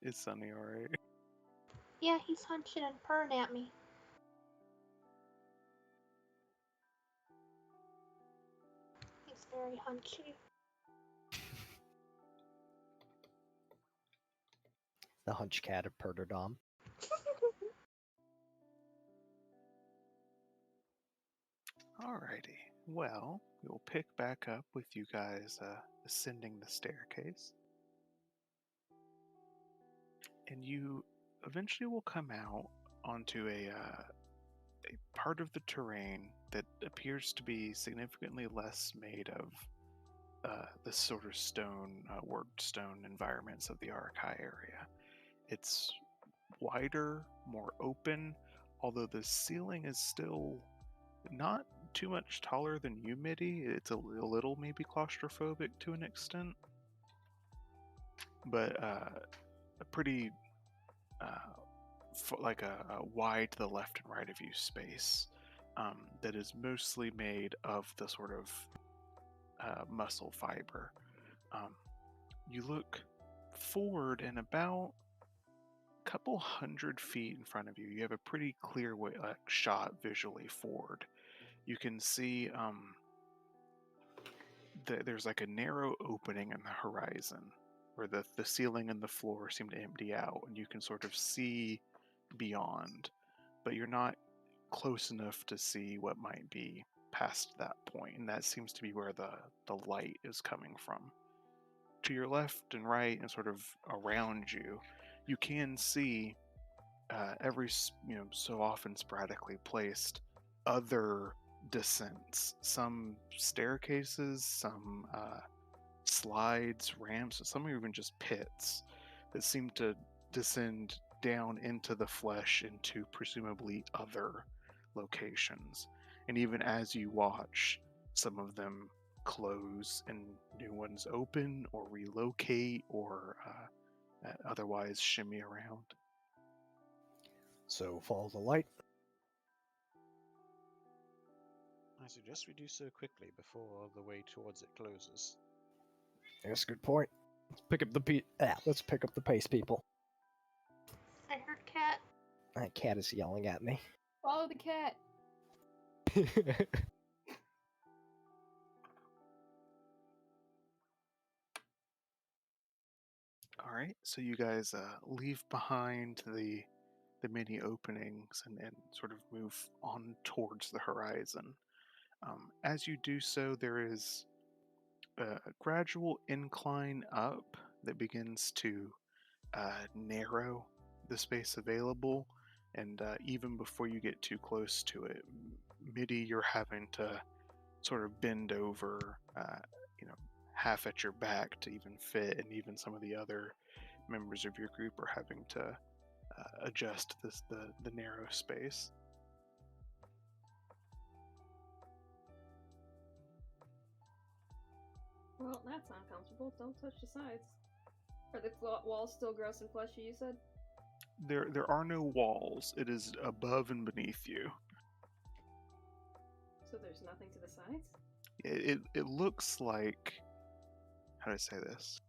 Is Sunny alright? Yeah, he's hunching and purring at me. He's very hunchy. The hunch cat of Purderdom. Alrighty. Well, we'll pick back up with you guys ascending the staircase. And you eventually will come out onto a part of the terrain that appears to be significantly less made of the sort of worked stone environments of the Arkai area. It's wider, more open, although the ceiling is still not too much taller than you, Mitty. It's a little maybe claustrophobic to an extent, but a pretty like a wide to the left and right of you space that is mostly made of the sort of muscle fiber. You look forward, and about a couple 100 feet in front of you, you have a pretty clear shot visually forward. You can see there's like a narrow opening in the horizon where the ceiling and the floor seem to empty out, and you can sort of see beyond, but you're not close enough to see what might be past that point, and that seems to be where the light is coming from. To your left and right and sort of around you, you can see every so often sporadically placed other descents, some staircases, some slides, ramps, some are even just pits that seem to descend down into the flesh into presumably other locations. And even as you watch, some of them close and new ones open or relocate or otherwise shimmy around. So follow the light. I suggest we do so quickly before the way towards it closes. That's a good point. Let's pick up the pace, people. I heard cat. That cat is yelling at me. Follow the cat. All right, so you guys leave behind the many openings and sort of move on towards the horizon. As you do so, there is a gradual incline up that begins to narrow the space available, and even before you get too close to it, Mitty, you're having to sort of bend over, half at your back to even fit, and even some of the other members of your group are having to adjust the narrow space. Well, that's uncomfortable. Don't touch the sides. Are the walls still gross and fleshy, you said? There are no walls. It is above and beneath you. So there's nothing to the sides? It looks like, how do I say this?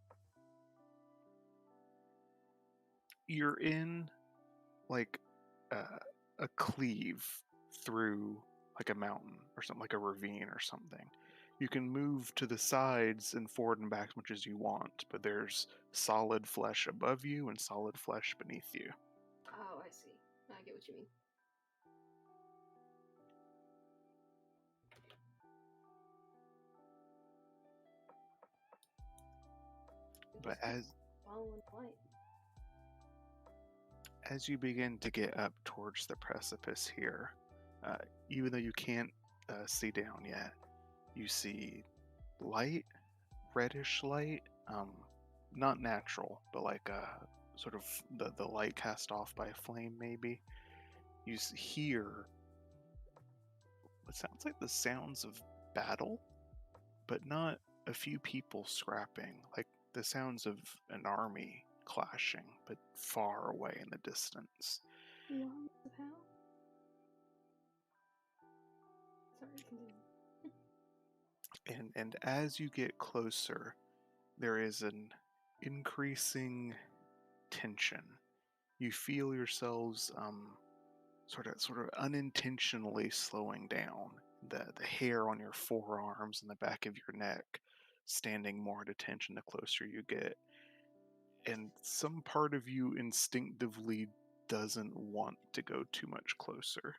You're in like a cleave through like a mountain or something, like a ravine or something. You can move to the sides and forward and back as much as you want, but there's solid flesh above you and solid flesh beneath you. Oh, I see. I get what you mean. But following the light. As you begin to get up towards the precipice here, even though you can't see down yet, you see light, reddish light, not natural, but like sort of the light cast off by a flame maybe. You hear what sounds like the sounds of battle, but not a few people scrapping, like the sounds of an army clashing, but far away in the distance. The arms of hell? Sorry, continue. And as you get closer, there is an increasing tension. You feel yourselves sort of unintentionally slowing down. The hair on your forearms and the back of your neck standing more at attention the closer you get. And some part of you instinctively doesn't want to go too much closer.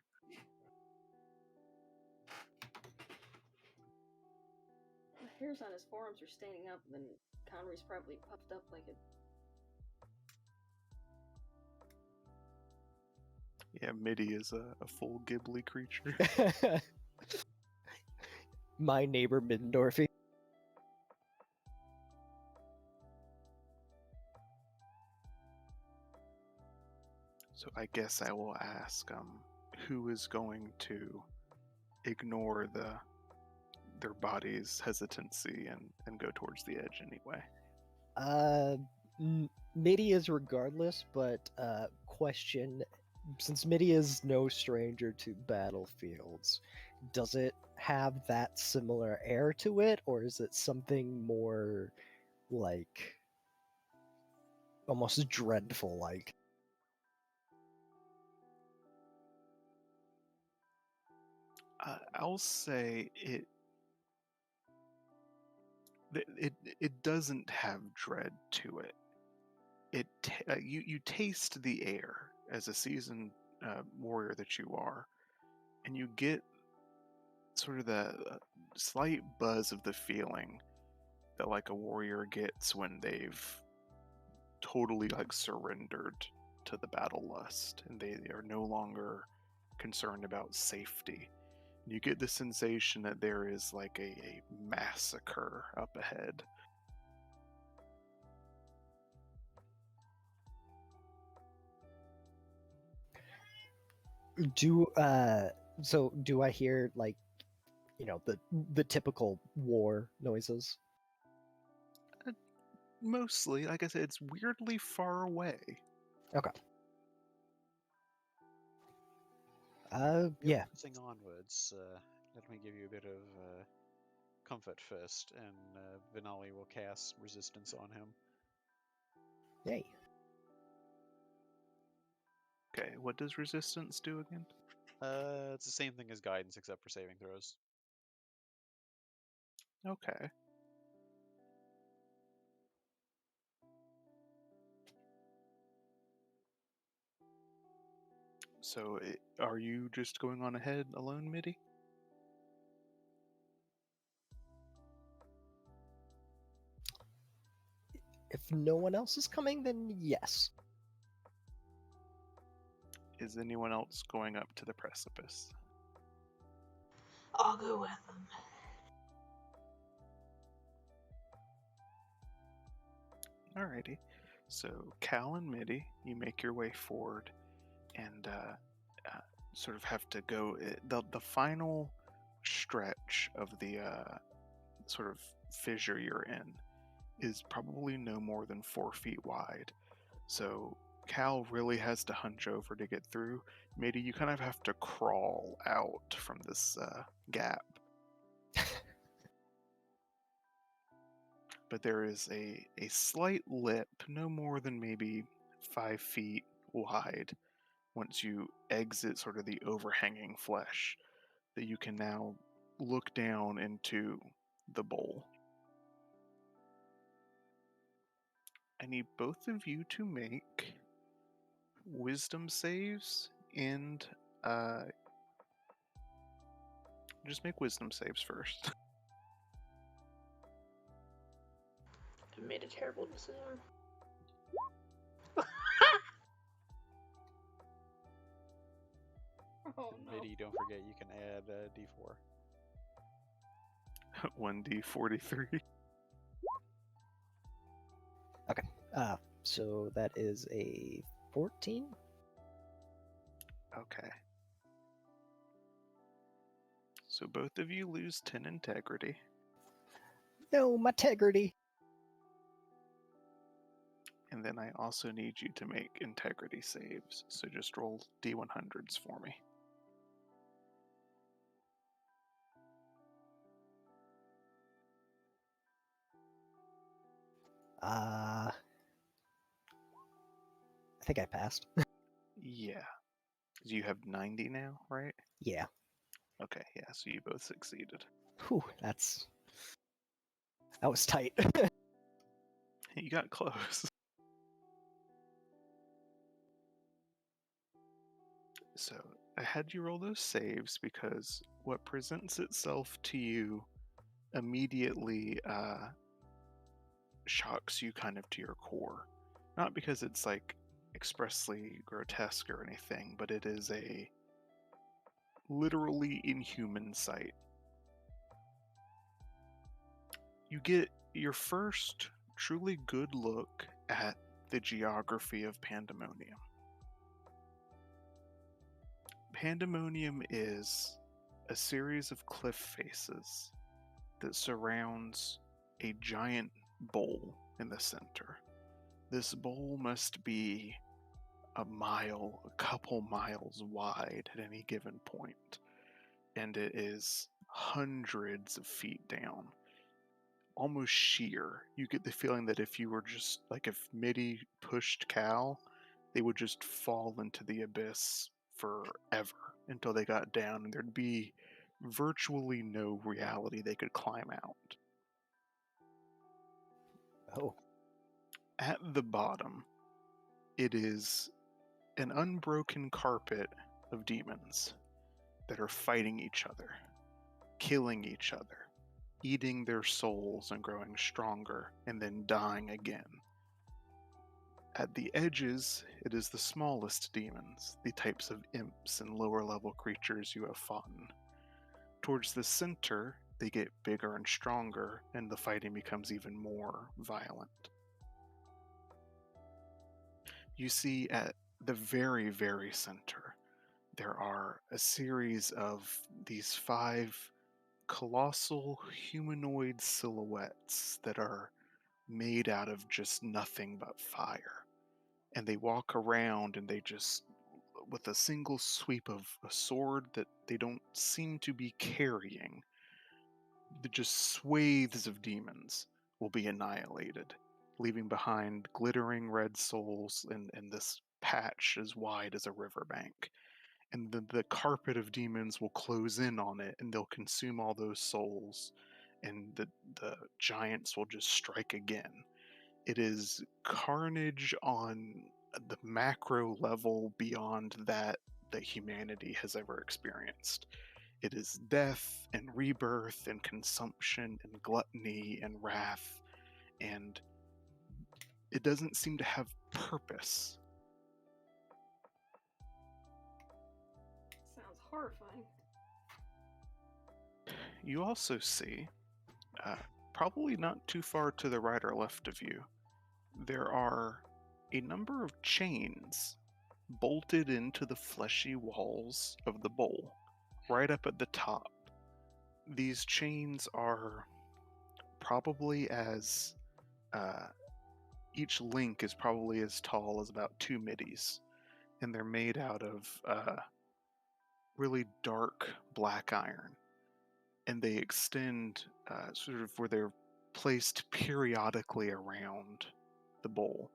The hairs on his forearms are standing up, and then Conry's probably puffed up like a. Yeah, Midi is a full Ghibli creature. My neighbor Middendorfy. So I guess I will ask, who is going to ignore their body's hesitancy and go towards the edge anyway? Midi is regardless, but question: since Midi is no stranger to battlefields, does it have that similar air to it, or is it something more like almost dreadful like? I'll say it doesn't have dread to it. You taste the air as a seasoned warrior that you are, and you get sort of the slight buzz of the feeling that like a warrior gets when they've totally like surrendered to the battle lust and they are no longer concerned about safety. You get the sensation that there is like a massacre up ahead. Do I hear like, the typical war noises? Mostly, like I said, it's weirdly far away. Okay. You're Yeah. pressing onwards. Let me give you a bit of comfort first, and Vinali will cast resistance on him. Yay. Okay, what does resistance do again? It's the same thing as guidance, except for saving throws. Okay. So, are you just going on ahead alone, Midi? If no one else is coming, then yes. Is anyone else going up to the precipice? I'll go with them. Alrighty. So, Cal and Midi, you make your way forward and sort of have to go. The final stretch of the sort of fissure you're in is probably no more than 4 feet wide. So, Cal really has to hunch over to get through. Midi, you kind of have to crawl out from this gap. But there is a slight lip, no more than maybe 5 feet wide, once you exit sort of the overhanging flesh, that you can now look down into the bowl. I need both of you to make wisdom saves and just make wisdom saves first. I made a terrible decision. Oh no. Midi, don't forget you can add d4. 1d43. So that is a 14? Okay. So both of you lose 10 integrity. No, my integrity. And then I also need you to make integrity saves. So just roll d100s for me. think I passed. Yeah. 'Cause you have 90 now, right? Yeah. Okay, yeah, so you both succeeded. Whew, that was tight. You got close. So I had you roll those saves because what presents itself to you immediately shocks you kind of to your core. Not because it's like expressly grotesque or anything, but it is a literally inhuman sight. You get your first truly good look at the geography of Pandemonium. Pandemonium is a series of cliff faces that surrounds a giant bowl in the center. This bowl must be a couple miles wide at any given point, and it is hundreds of feet down, almost sheer. You get the feeling that if you were just like if MIDI pushed Cal, they would just fall into the abyss forever until they got down, and there'd be virtually no reality they could climb out. Oh. At the bottom, it is an unbroken carpet of demons that are fighting each other, killing each other, eating their souls and growing stronger, and then dying again. At the edges, it is the smallest demons, the types of imps and lower level creatures you have fought. Towards the center, they get bigger and stronger, and the fighting becomes even more violent. You see at the very, very center, there are a series of these 5 colossal humanoid silhouettes that are made out of just nothing but fire. And they walk around and they just, with a single sweep of a sword that they don't seem to be carrying, just swathes of demons will be annihilated, leaving behind glittering red souls and this patch as wide as a riverbank. And the carpet of demons will close in on it and they'll consume all those souls, and the giants will just strike again. It is carnage on the macro level beyond that humanity has ever experienced. It is death and rebirth and consumption and gluttony and wrath, and it doesn't seem to have purpose. Sounds horrifying. You also see, probably not too far to the right or left of you, there are a number of chains bolted into the fleshy walls of the bowl, right up at the top. These chains are probably as each link is probably as tall as about 2 middies, and they're made out of really dark black iron, and they extend sort of where they're placed periodically around the bowl,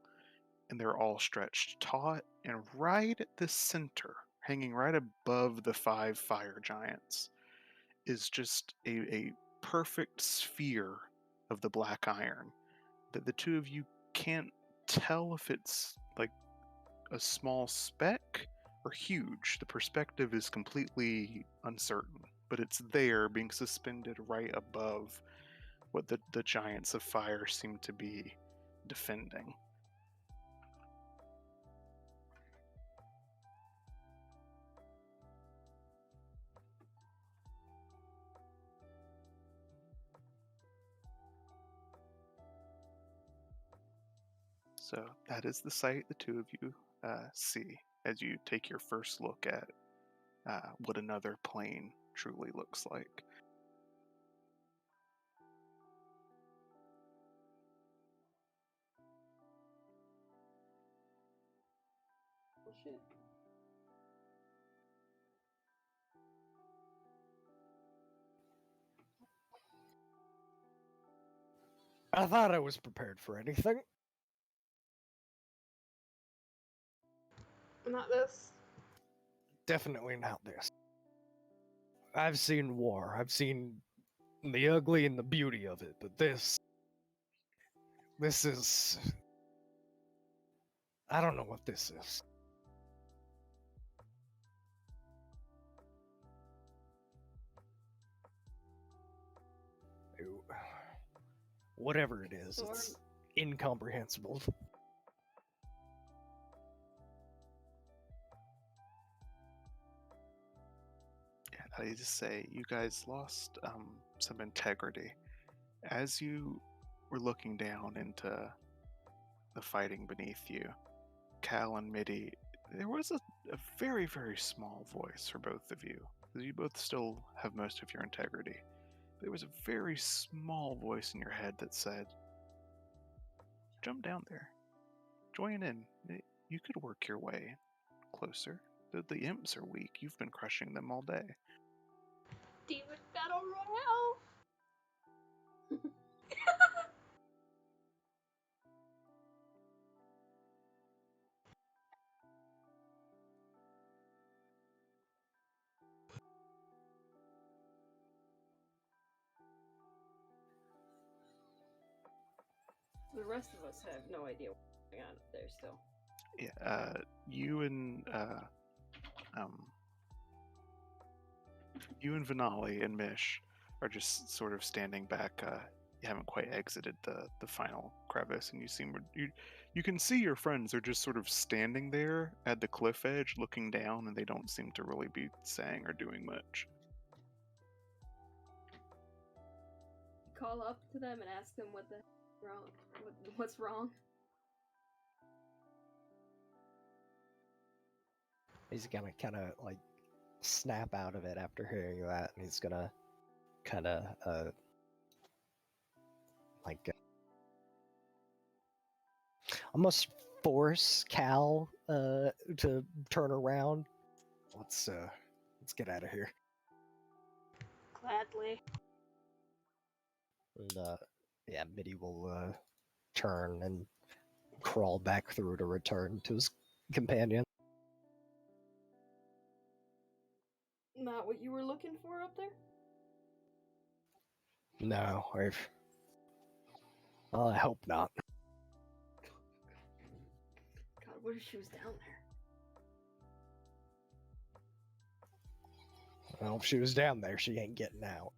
and they're all stretched taut, and right at the center, hanging right above the 5 fire giants, is just a perfect sphere of the black iron that the two of you can't tell if it's like a small speck or huge. The perspective is completely uncertain, but it's there being suspended right above what the giants of fire seem to be defending. So that is the sight the two of you see as you take your first look at what another plane truly looks like. Oh shit. I thought I was prepared for anything. Not this. Definitely not this. I've seen war. I've seen the ugly and the beauty of it, but this is... I don't know what this is. Ew. Whatever it is, Storm. it's incomprehensible. I need to say, you guys lost some integrity. As you were looking down into the fighting beneath you, Cal and Midi, there was a very, very small voice for both of you. You both still have most of your integrity. There was a very small voice in your head that said, jump down there. Join in. You could work your way closer. The imps are weak. You've been crushing them all day. Demon Battle Royale! The rest of us have no idea what's going on up there still. Yeah, you and Vinali and Mish are just sort of standing back. You haven't quite exited the final crevice, and you can see your friends are just sort of standing there at the cliff edge, looking down, and they don't seem to really be saying or doing much. Call up to them and ask them what's wrong. He's gonna kind of like snap out of it after hearing that, and he's gonna kind of almost force Cal to turn around. Let's get out of here. Gladly. And yeah, Midi will turn and crawl back through to return to his companion. Not what you were looking for up there? No, well, I hope not. God, what if she was down there? Well, if she was down there, she ain't getting out.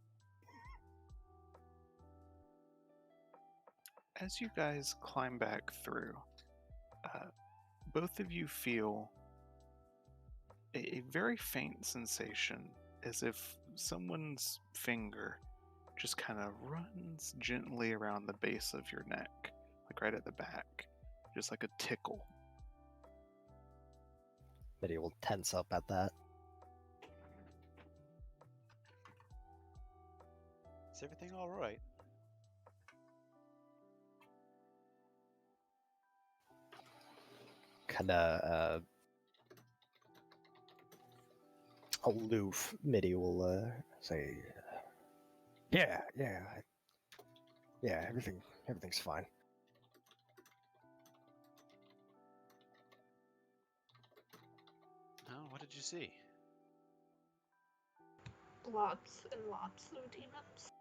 As you guys climb back through, both of you feel a very faint sensation, as if someone's finger just kind of runs gently around the base of your neck, like right at the back, just like a tickle. Midi will tense up at that. Is everything all right? Kind of aloof. Midi will say, "Yeah, everything's fine." Oh, what did you see? Lots and lots of demons.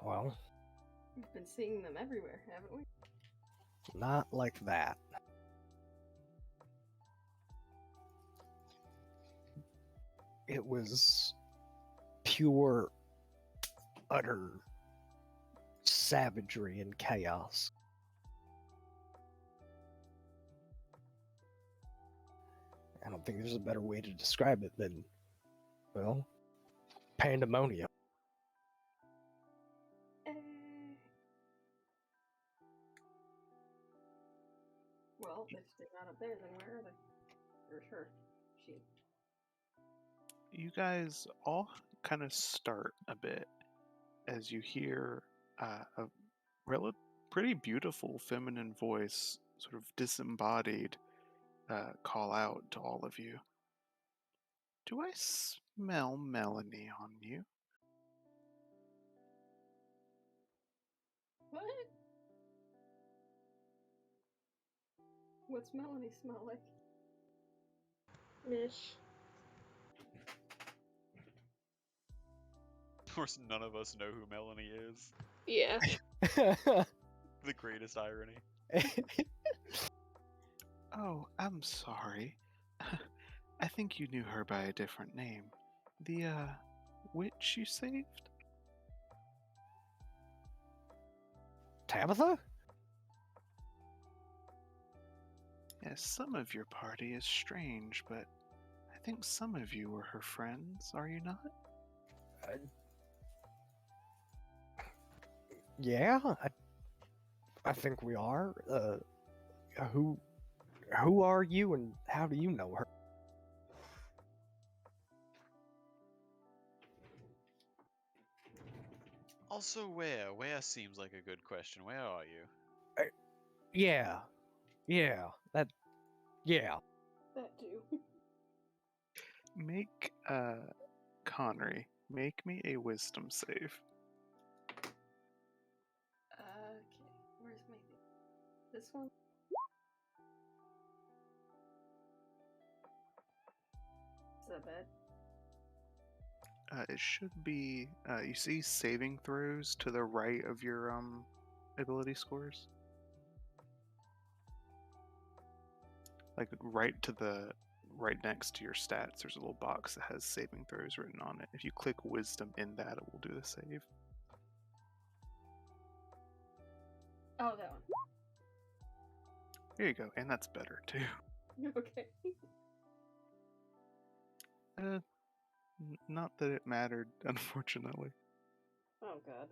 Well, We've been seeing them everywhere, haven't we? not like that. It was pure, utter savagery and chaos. I don't think there's a better way to describe it than, well, pandemonium. Well, if they're not up there, then where are they? Or her. She. You guys all kind of start a bit as you hear a pretty beautiful feminine voice, sort of disembodied, call out to all of you. Do I smell Melanie on you? What? What's Melanie smell like? Mish. Of course, none of us know who Melanie is. Yeah. The greatest irony. Oh, I'm sorry. I think you knew her by a different name. The, witch you saved? Tabitha? Yes, some of your party is strange, but I think some of you were her friends, are you not? Yeah, I think we are. Who are you and how do you know her? Also, where? Where seems like a good question. Where are you? Yeah, that, yeah. That too. Make, Connery, make me a wisdom save. Okay, where's my this one? Is that bad? It should be, you see saving throws to the right of your, ability scores? Like, right next to your stats, there's a little box that has saving throws written on it. If you click wisdom in that, it will do the save. Oh, that one. There you go, and that's better, too. Okay. Not that it mattered, unfortunately. Oh god.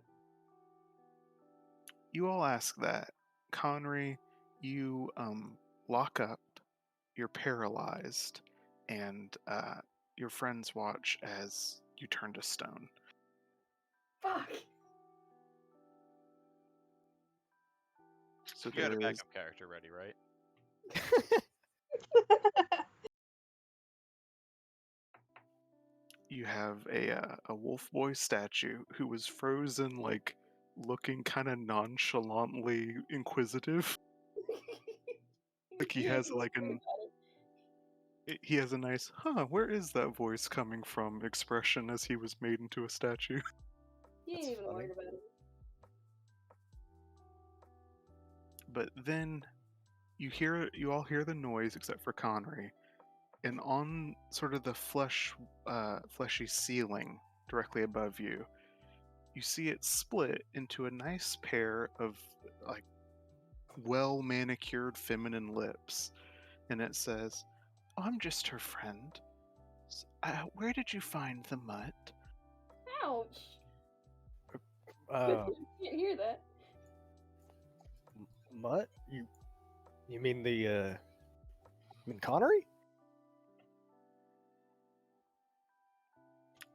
You all ask that. Connery, you, lock up, you're paralyzed, and, your friends watch as you turn to stone. Fuck! So You had a there is, backup character ready, right? you have a wolf boy statue who was frozen, like, looking kind of nonchalantly inquisitive. Like he has like he has a nice, where is that voice coming from expression as he was made into a statue. He ain't That's even funny. worried about it. But then you all hear the noise except for Connery, and on sort of the fleshy ceiling directly above you, you see it split into a nice pair of like well manicured feminine lips, and it says, "Oh, I'm just her friend. Where did you find the mutt?" Ouch! Uh, You can't hear that. Mutt? You mean the, Connery?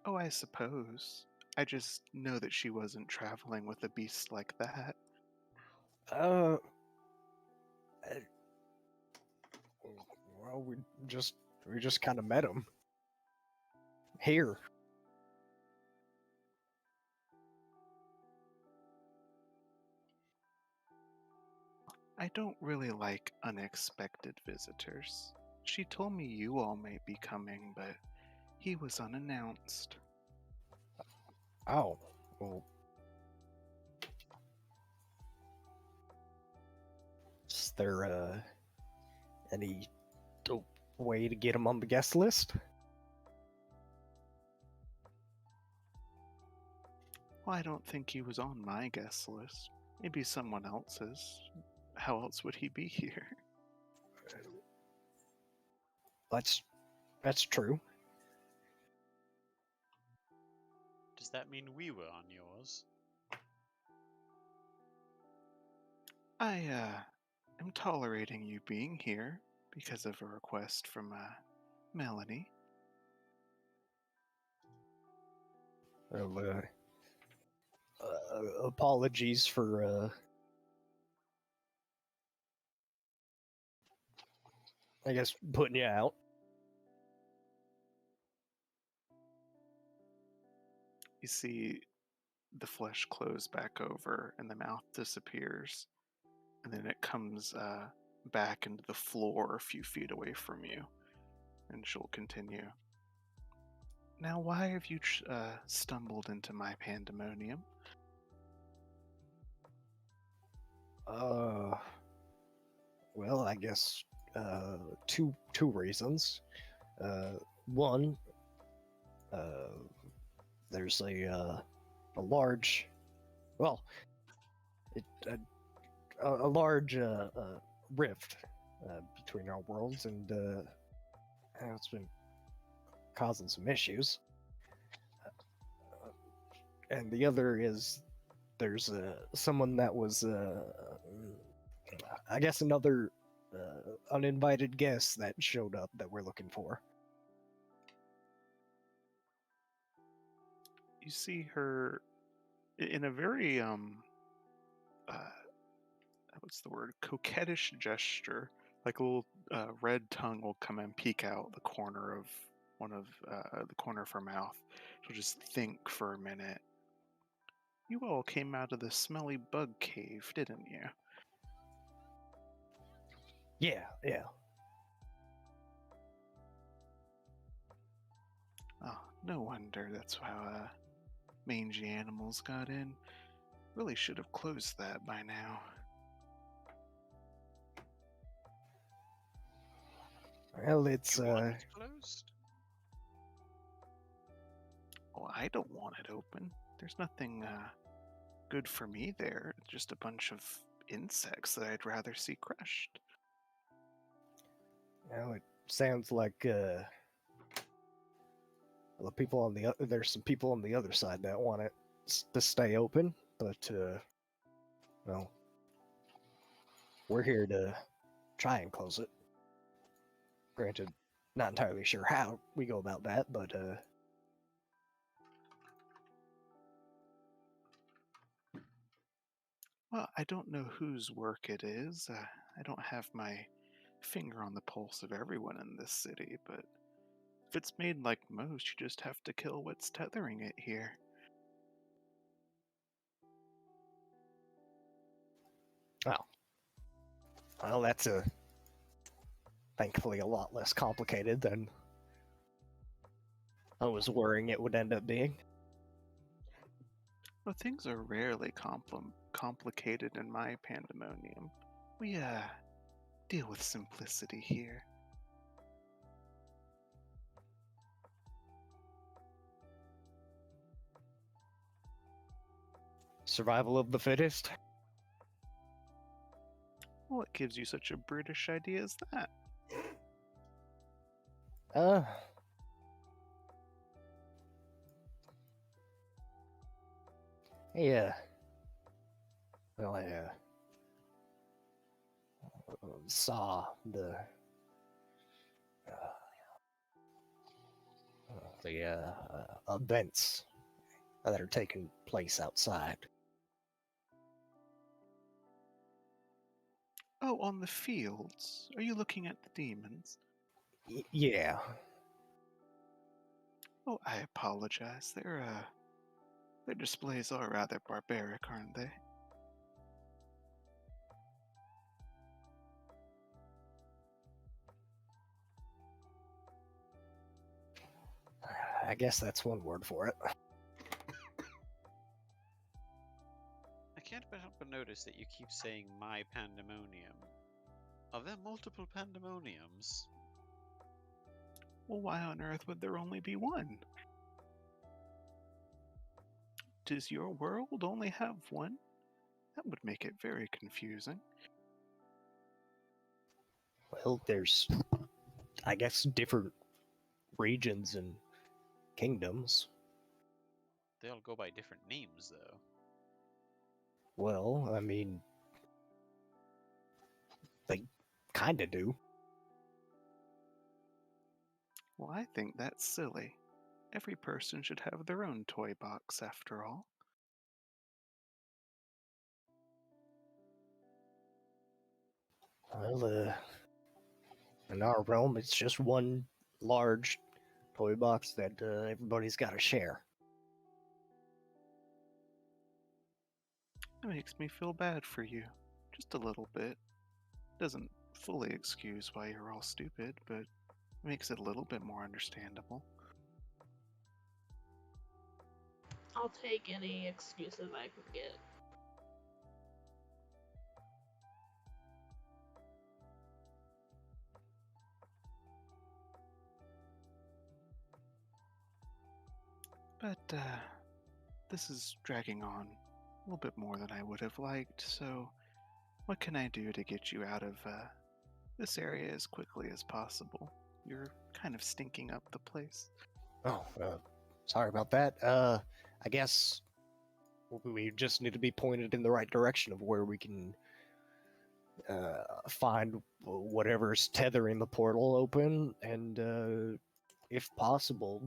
Oh, I suppose. I just know that she wasn't traveling with a beast like that. Uh, well, we just kind of met him. Here. I don't really like unexpected visitors. She told me you all might be coming, but he was unannounced. Oh, well. Is there, any way to get him on the guest list? Well, I don't think he was on my guest list. Maybe someone else's. How else would he be here? That's true. Does that mean we were on yours? I, am tolerating you being here because of a request from, Melanie. Well, apologies for, I guess, putting you out. You see the flesh close back over and the mouth disappears. And then it comes back into the floor a few feet away from you, and she'll continue. Now, why have you stumbled into my pandemonium? Well, I guess two reasons. One, there's a large, well, a large rift between our worlds, and it's been causing some issues. And the other is there's someone that was, I guess, another uninvited guest that showed up that we're looking for. You see her in a very what's the word? Coquettish gesture. Like a little red tongue will come and peek out the corner of the corner of her mouth. She'll just think for a minute. You all came out of the smelly bug cave, didn't you? Yeah. Oh, no wonder that's how mangy animals got in. Really should have closed that by now. Well, it's You want it closed? Well, I don't want it open. There's nothing good for me there. Just a bunch of insects that I'd rather see crushed. Well, it sounds like the people on the there's some people on the other side that want it to stay open, but well, we're here to try and close it. Granted, not entirely sure how we go about that, but Well, I don't know whose work it is. I don't have my finger on the pulse of everyone in this city, but if it's made like most, you just have to kill what's tethering it here. well, that's thankfully a lot less complicated than I was worrying it would end up being. Well, things are rarely complicated in my pandemonium. We deal with simplicity here. Survival of the fittest. What gives you such a British idea as that? Yeah. Well, I saw the events that are taking place outside. Oh, on the fields. Are you looking at the demons? Yeah. Oh, I apologize. Their displays are rather barbaric, aren't they? I guess that's one word for it. I can't help but notice that you keep saying my pandemonium. Are there multiple pandemoniums? Well, why on earth would there only be one? Does your world only have one? That would make it very confusing. Well, there's, I guess, different regions and kingdoms. They all go by different names, though. Well, I mean, they kind of do. Well, I think that's silly. Every person should have their own toy box, after all. Well, in our realm, it's just one large toy box that everybody's got to share. It makes me feel bad for you. Just a little bit. Doesn't fully excuse why you're all stupid, but it makes it a little bit more understandable. I'll take any excuses I can get. But, this is dragging on a little bit more than I would have liked, so what can I do to get you out of, this area as quickly as possible? You're kind of stinking up the place. Oh, sorry about that. I guess we just need to be pointed in the right direction of where we can find whatever's tethering the portal open, and if possible,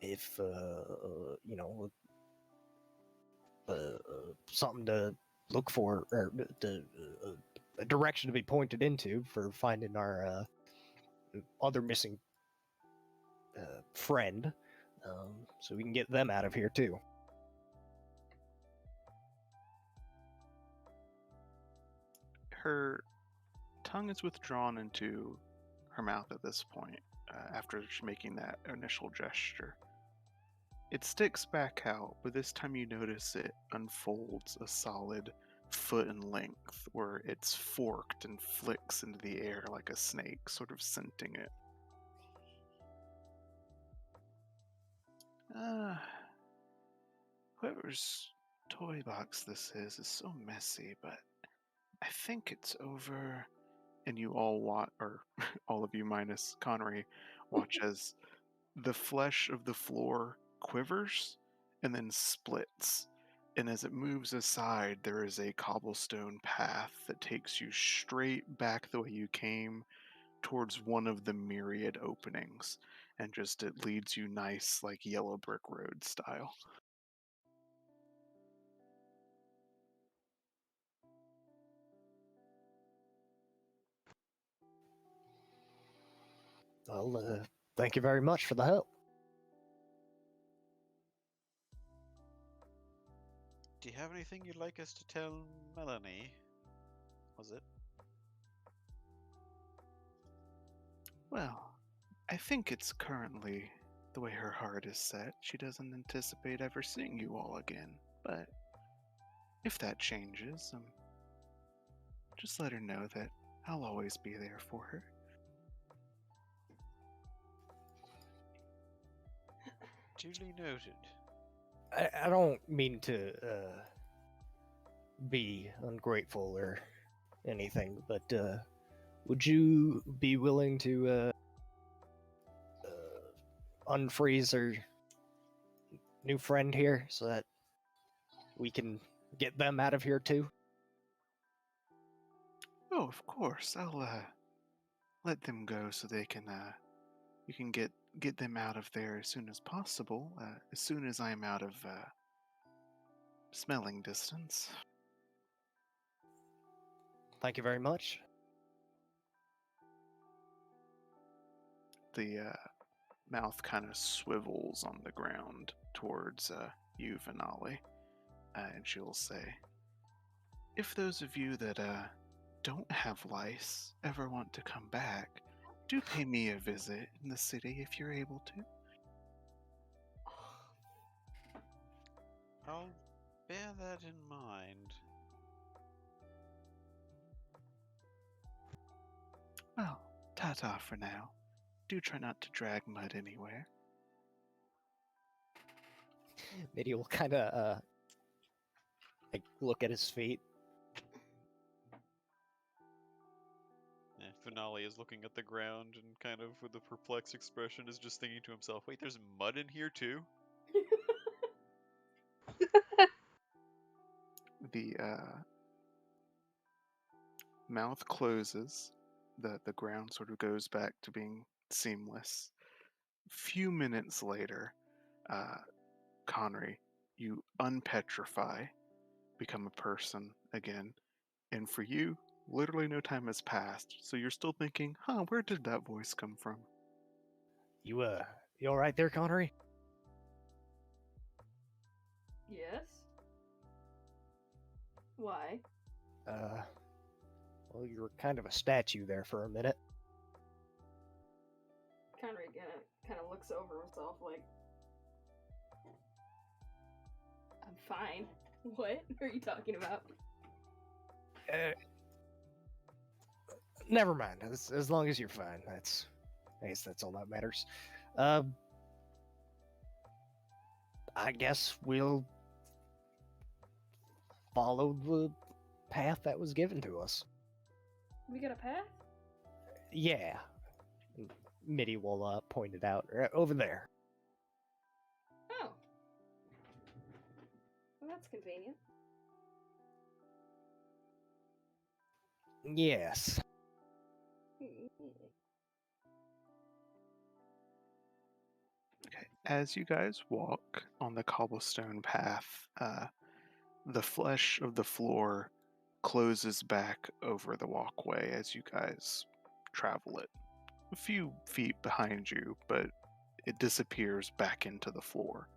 if something to look for, or a direction to be pointed into for finding our other missing friend, so we can get them out of here too. Her tongue is withdrawn into her mouth at this point, after making that initial gesture. It sticks back out, but this time you notice it unfolds a solid foot in length, where it's forked and flicks into the air like a snake, sort of scenting it. Whoever's toy box this is so messy, but I think it's over. And you all watch, or all of you minus Connery, watch as the flesh of the floor quivers and then splits. And as it moves aside, there is a cobblestone path that takes you straight back the way you came towards one of the myriad openings. And just it leads you nice, like yellow brick road style. Well, thank you very much for the help. Do you have anything you'd like us to tell Melanie? Was it? Well, I think it's currently the way her heart is set. She doesn't anticipate ever seeing you all again. But if that changes, just let her know that I'll always be there for her. Duly noted. I don't mean to be ungrateful or anything, but would you be willing to unfreeze our new friend here so that we can get them out of here too? Oh, of course. I'll let them go so they can you can get them out of there as soon as possible. As soon as I'm out of smelling distance. Thank you very much. The mouth kind of swivels on the ground towards you, Venali, and she'll say, "If those of you that don't have lice ever want to come back, do pay me a visit in the city if you're able to." I'll bear that in mind. Well, ta-ta for now. Do try not to drag mud anywhere. Maybe we'll kind of like look at his feet. Finale is looking at the ground and kind of with a perplexed expression is just thinking to himself, wait, there's mud in here too? The mouth closes. The ground sort of goes back to being seamless. Few minutes later, Connery, you unpetrify, become a person again, and for you, literally no time has passed, so you're still thinking, where did that voice come from? You all right there, Connery? Yes. Why? Well, you were kind of a statue there for a minute. Conrad kind of looks over himself like, I'm fine. What are you talking about? Never mind. As long as you're fine, I guess that's all that matters. I guess we'll follow the path that was given to us. We got a path? Yeah. Mitty will point it out over there. Oh. Well, that's convenient. Yes. Okay. As you guys walk on the cobblestone path, the flesh of the floor closes back over the walkway as you guys travel it. A few feet behind you, but it disappears back into the floor.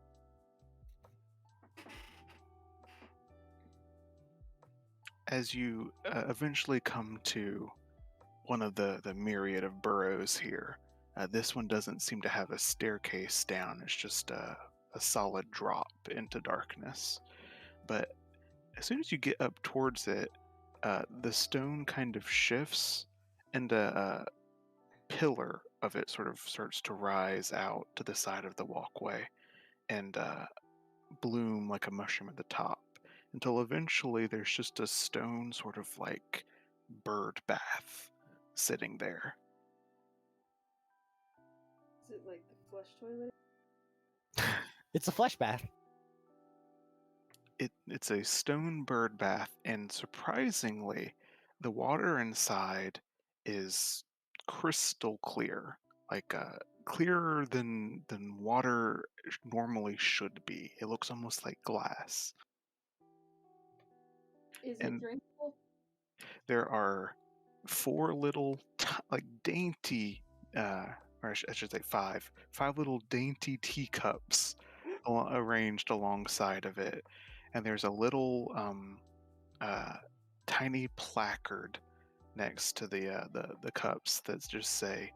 As you eventually come to one of the myriad of burrows here, this one doesn't seem to have a staircase down. It's just a solid drop into darkness. But as soon as you get up towards it, the stone kind of shifts, and a pillar of it sort of starts to rise out to the side of the walkway and bloom like a mushroom at the top, until eventually there's just a stone sort of like bird bath sitting there. Is it like the flush toilet? It's a flesh bath. It's a stone bird bath, and surprisingly, the water inside is crystal clear, like clearer than water normally should be. It looks almost like glass. Is it And drinkable? there are four little, like dainty, or I should say five little dainty teacups arranged alongside of it, and there's a little tiny placard next to the cups that just say,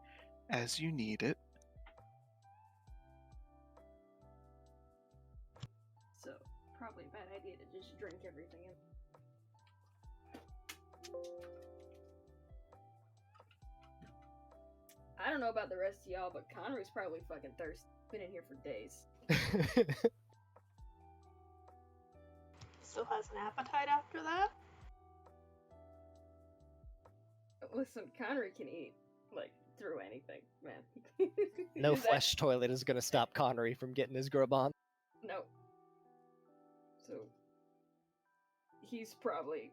"As you need it." So, probably a bad idea to just drink everything in. I don't know about the rest of y'all, but Connery's probably fucking thirsty. Been in here for days. Still has an appetite after that? Listen, Connery can eat, like, through anything, man. No Is that- flesh toilet is gonna stop Connery from getting his grub on. No. So, he's probably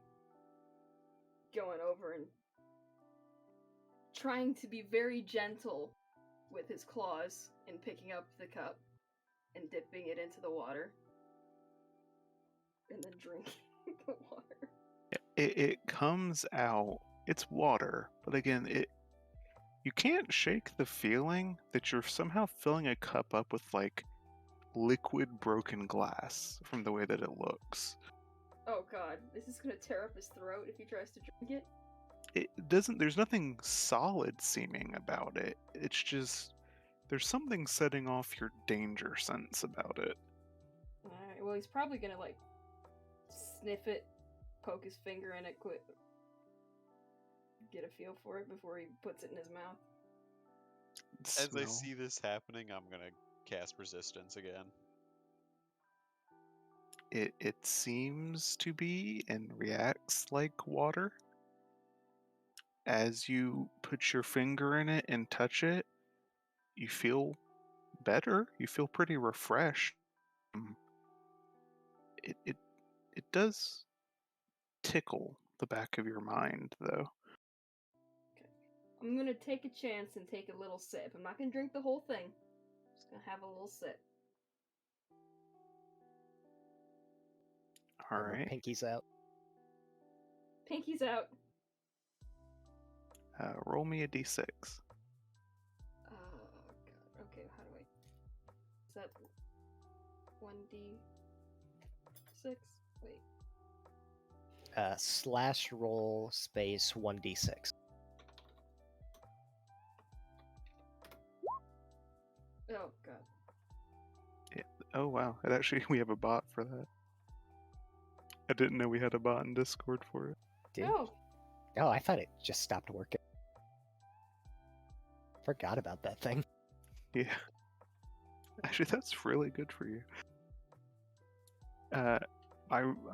going over and trying to be very gentle with his claws and picking up the cup and dipping it into the water and then drinking the water. It comes out. It's water, but again, you can't shake the feeling that you're somehow filling a cup up with like liquid broken glass from the way that it looks. Oh god, this is gonna tear up his throat if he tries to drink it. It doesn't. There's nothing solid seeming about it. It's just there's something setting off your danger sense about it. Alright, well, he's probably gonna, like, sniff it, poke his finger in it, get a feel for it before he puts it in his mouth. As I Smell. see this happening, I'm gonna cast resistance again. It seems to be and reacts like water. As you put your finger in it and touch it, you feel better. You feel pretty refreshed. It does tickle the back of your mind, though. I'm gonna take a chance and take a little sip. I'm not gonna drink the whole thing. I'm just gonna have a little sip. All And the right. Pinky's out. Pinky's out. Roll me a d6. Oh god. Okay, how do I? Is that 1d6? Wait. slash roll space 1d6. Oh god. Oh wow, it actually we have a bot for that. I didn't know we had a bot in Discord for it. Dude. Oh, Oh, I thought it just stopped working. Forgot about that thing. Yeah. Actually, that's really good for you. I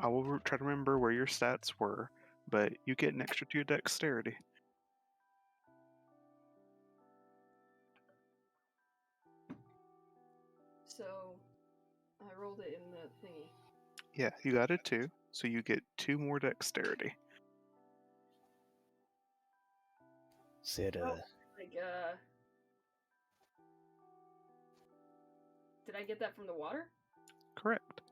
will try to remember where your stats were, but you get an extra 2 dexterity. so I rolled it in the thingy. Yeah, you got a 2, so you get 2 more dexterity. Sid, Oh. Like, did I get that from the water? Correct.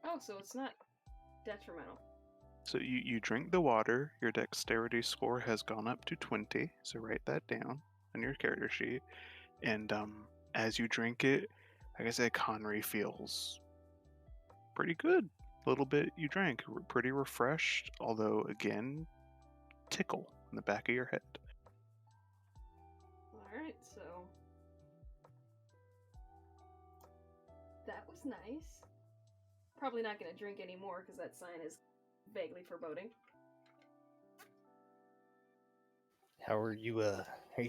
Oh, so it's not detrimental. So you drink the water, your dexterity score has gone up to 20, so write that down on your character sheet. And as you drink it, like I said, Connery feels pretty good. A little bit you drank, pretty refreshed, although again, tickle in the back of your head. Alright, so that was nice. Probably not gonna drink anymore because that sign is vaguely foreboding. how are you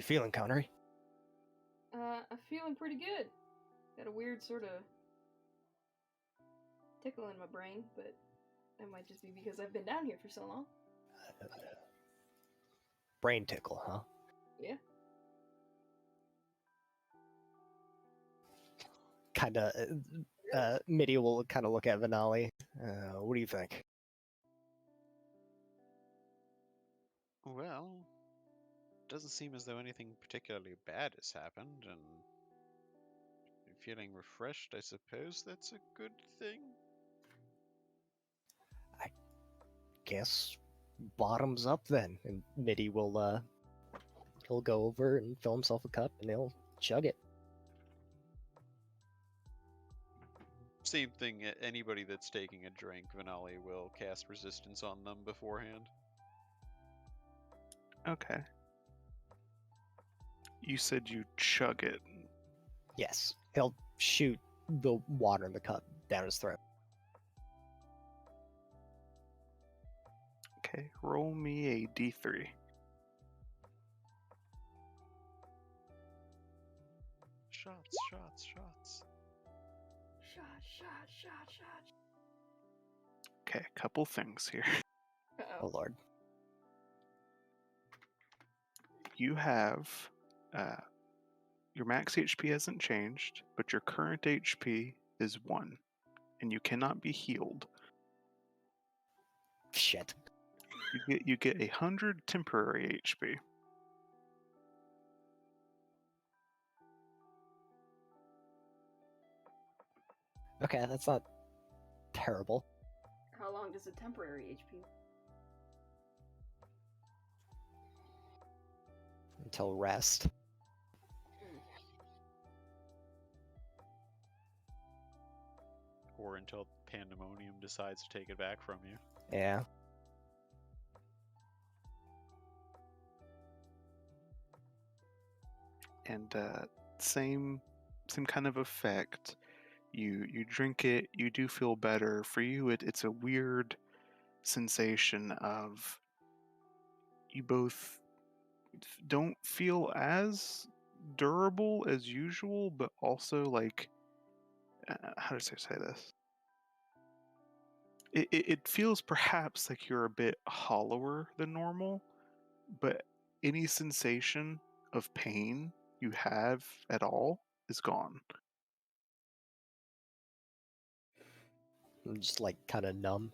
feeling, Connery? I'm feeling pretty good. Got a weird sort of tickle in my brain, but it might just be because I've been down here for so long. Brain tickle, huh? Yeah. Kinda, Mitty will kind of look at Vinali. What do you think? Well, doesn't seem as though anything particularly bad has happened, and feeling refreshed, I suppose that's a good thing. Guess bottoms up then. And Mitty will, he'll go over and fill himself a cup and he'll chug it. Same thing, anybody that's taking a drink, Vinali will cast resistance on them beforehand. Okay. You said you chug it. Yes, he'll shoot the water in the cup down his throat. Okay, roll me a d3. Shots, shots, shots. Shot. Okay, a couple things here. Oh Uh-oh. lord. You have your max HP hasn't changed, but your current HP is 1, and you cannot be healed. Shit. You get 100 temporary HP. Okay, that's not terrible. How long does a temporary HP? Until rest. Or until Pandemonium decides to take it back from you. Yeah. And same kind of effect. You drink it, you do feel better. For you, it's a weird sensation of you both don't feel as durable as usual, but also like how does I say this? It feels perhaps like you're a bit hollower than normal, but any sensation of pain you have at all is gone. I'm just like kind of numb.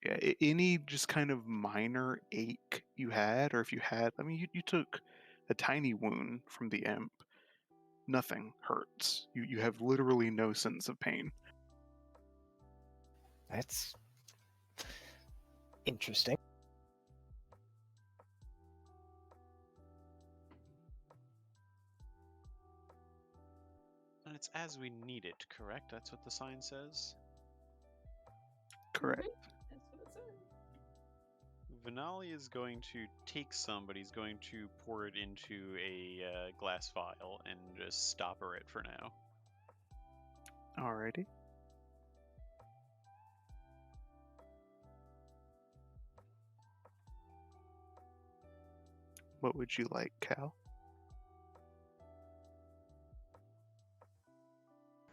Yeah, any just kind of minor ache you had, or if you had, I mean, you took a tiny wound from the imp. Nothing hurts. You have literally no sense of pain. That's interesting. And it's as we need it, correct? That's what the sign says? Correct. Vinali is going to take some, but he's going to pour it into a glass vial and just stopper it for now. Alrighty. What would you like, Cal?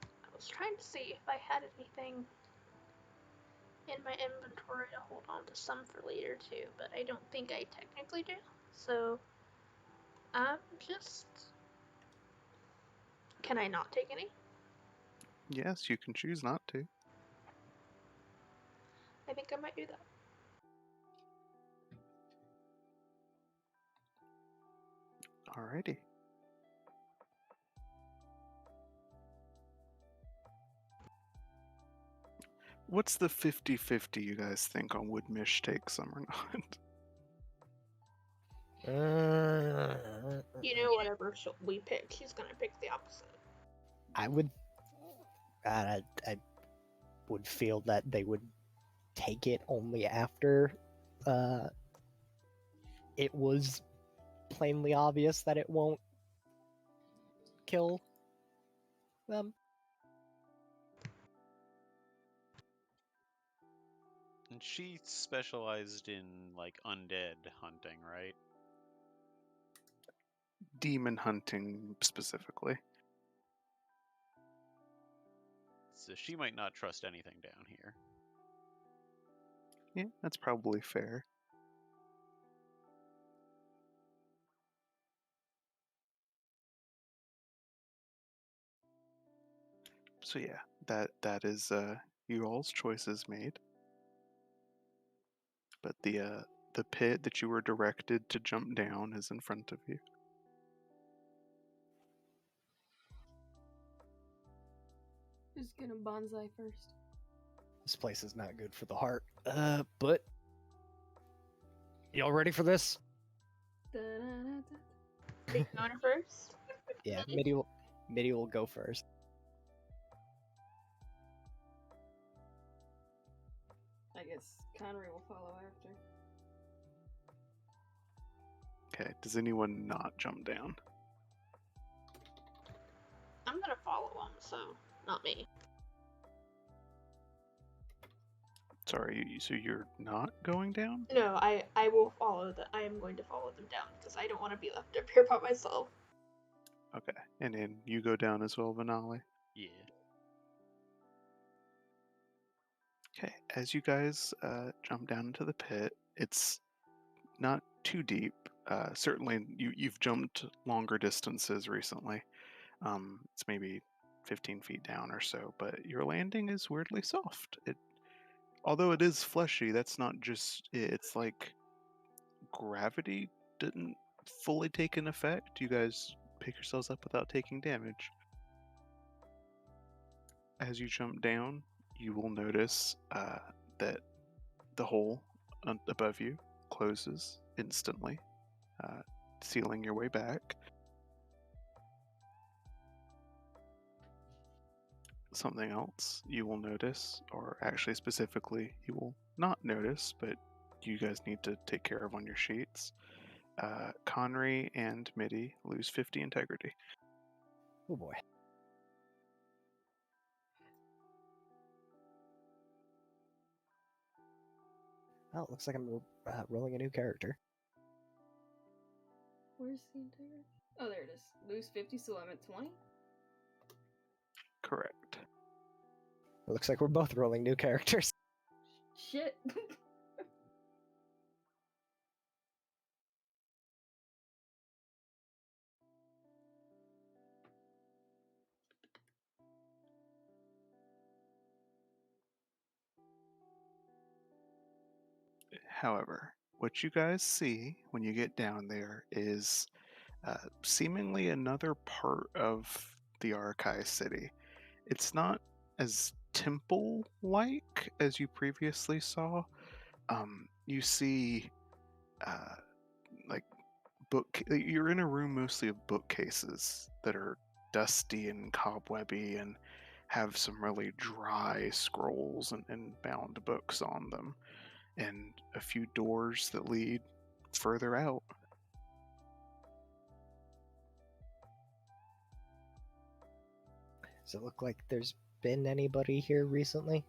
I was trying to see if I had anything in my inventory to hold on to some for later too, but I don't think I technically do. So I'm just. Can I not take any? Yes, you can choose not to. I think I might do that. Alrighty. What's the 50-50 you guys think on would Mish take some or not? You know, whatever we pick, she's gonna pick the opposite. I would feel that they would take it only after it was plainly obvious that it won't kill them. And she specialized in, like, undead hunting, right? Demon hunting specifically. So she might not trust anything down here. Yeah, that's probably fair. So yeah, that is you all's choices made. But the pit that you were directed to jump down is in front of you. Who's gonna bonsai first? This place is not good for the heart. But y'all ready for this? Da-da-da-da. Think going first? Yeah, Mitty will go first. I guess Connery will follow after. Okay, does anyone not jump down? I'm gonna follow him, so not me. Sorry, so you're not going down? No, I will follow I am going to follow them down because I don't want to be left up here by myself. Okay, and then you go down as well, Vinali? Yeah. Okay, as you guys jump down into the pit, it's not too deep. Certainly, you've jumped longer distances recently. It's maybe 15 feet down or so, but your landing is weirdly soft. Although it is fleshy, that's not just it. It's like gravity didn't fully take an effect. You guys pick yourselves up without taking damage. As you jump down, you will notice that the hole above you closes instantly, sealing your way back. Something else you will notice, or actually specifically you will not notice, but you guys need to take care of on your sheets. Connery and Mitty lose 50 integrity. Oh boy. Well, it looks like I'm rolling a new character. Where's the integrity? Oh, there it is. Lose 50, so I'm at 20? Correct. It looks like we're both rolling new characters. Shit. However, what you guys see when you get down there is seemingly another part of the Archive City. It's not as temple-like as you previously saw. You see, like you're in a room mostly of bookcases that are dusty and cobwebby and have some really dry scrolls and bound books on them. and a few doors that lead further out. Does it look like there's been anybody here recently?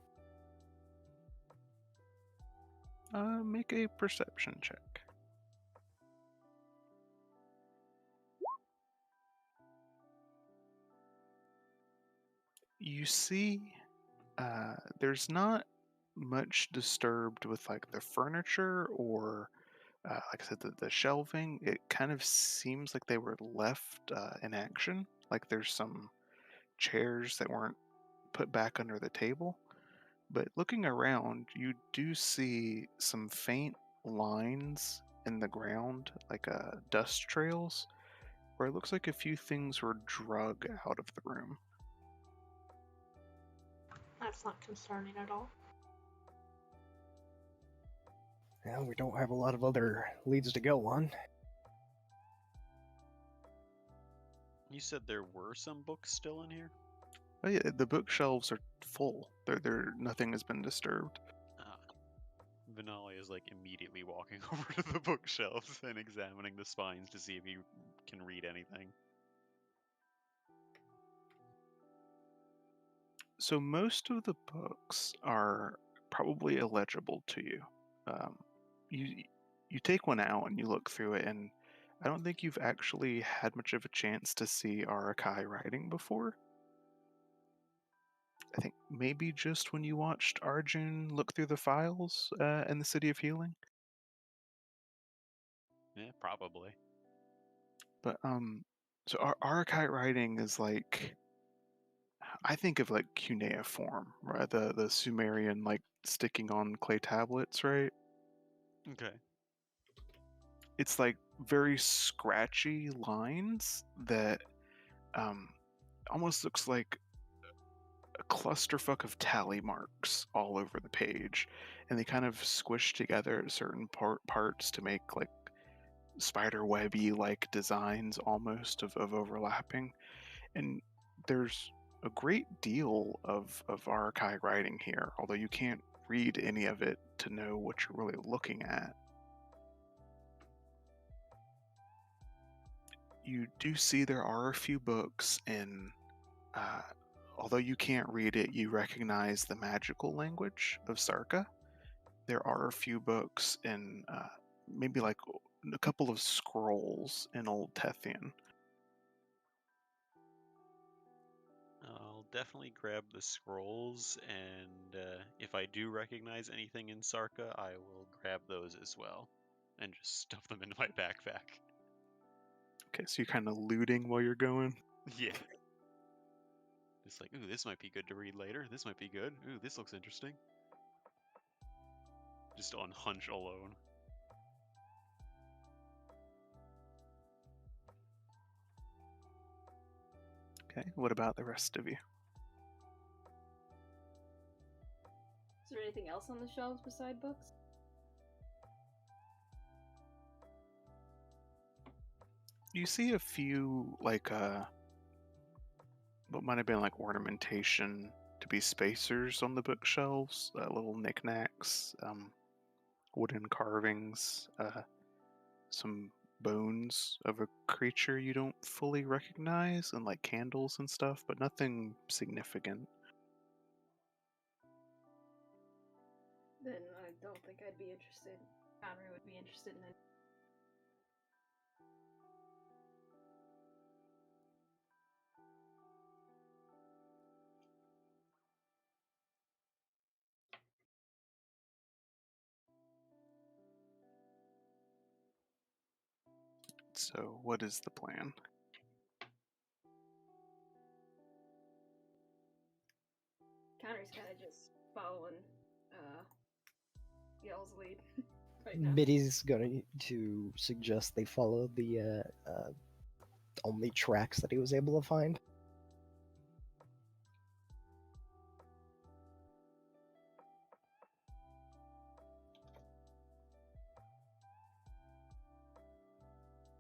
Make a perception check. You see, there's not much disturbed with like the furniture or, like I said, the shelving. It kind of seems like they were left in action. Like there's some chairs that weren't put back under the table. But looking around, you do see some faint lines in the ground, like dust trails, where it looks like a few things were drug out of the room. That's not concerning at all. Well, we don't have a lot of other leads to go on. You said there were some books still in here? Oh yeah, the bookshelves are full. Nothing has been disturbed. Vinali is like immediately walking over to the bookshelves and examining the spines to see if he can read anything. So most of the books are probably illegible to you. You take one out and you look through it, and I don't think you've actually had much of a chance to see Arakai writing before. I think maybe just when you watched Arjun look through the files in the City of Healing. Yeah, probably. But so Arakai writing is like, I think of like cuneiform, right? The Sumerian like sticking on clay tablets, right? Okay. It's like very scratchy lines that almost looks like a clusterfuck of tally marks all over the page, and they kind of squish together at certain parts to make like spider webby like designs almost of overlapping. And there's a great deal of Arakai writing here, although you can't read any of it to know what you're really looking at. You do see there are a few books in, although you can't read it, you recognize the magical language of Sarka. There are a few books in, maybe like a couple of scrolls in Old Tethian. I'll definitely grab the scrolls, and if I do recognize anything in Sarka, I will grab those as well, and just stuff them into my backpack. Okay, so you're kind of looting while you're going. Yeah. Just like, ooh, this might be good to read later. This might be good. Ooh, this looks interesting. Just on hunch alone. Okay, what about the rest of you? Is there anything else on the shelves beside books? You see a few like what might have been like ornamentation to be spacers on the bookshelves, little knickknacks, wooden carvings, some bones of a creature you don't fully recognize, and like candles and stuff, but nothing significant. Then I don't think I'd be interested. Conry would be interested in it. So, what is the plan? Connor's kind of just following Yell's lead right now. Middy's going to suggest they follow the only tracks that he was able to find.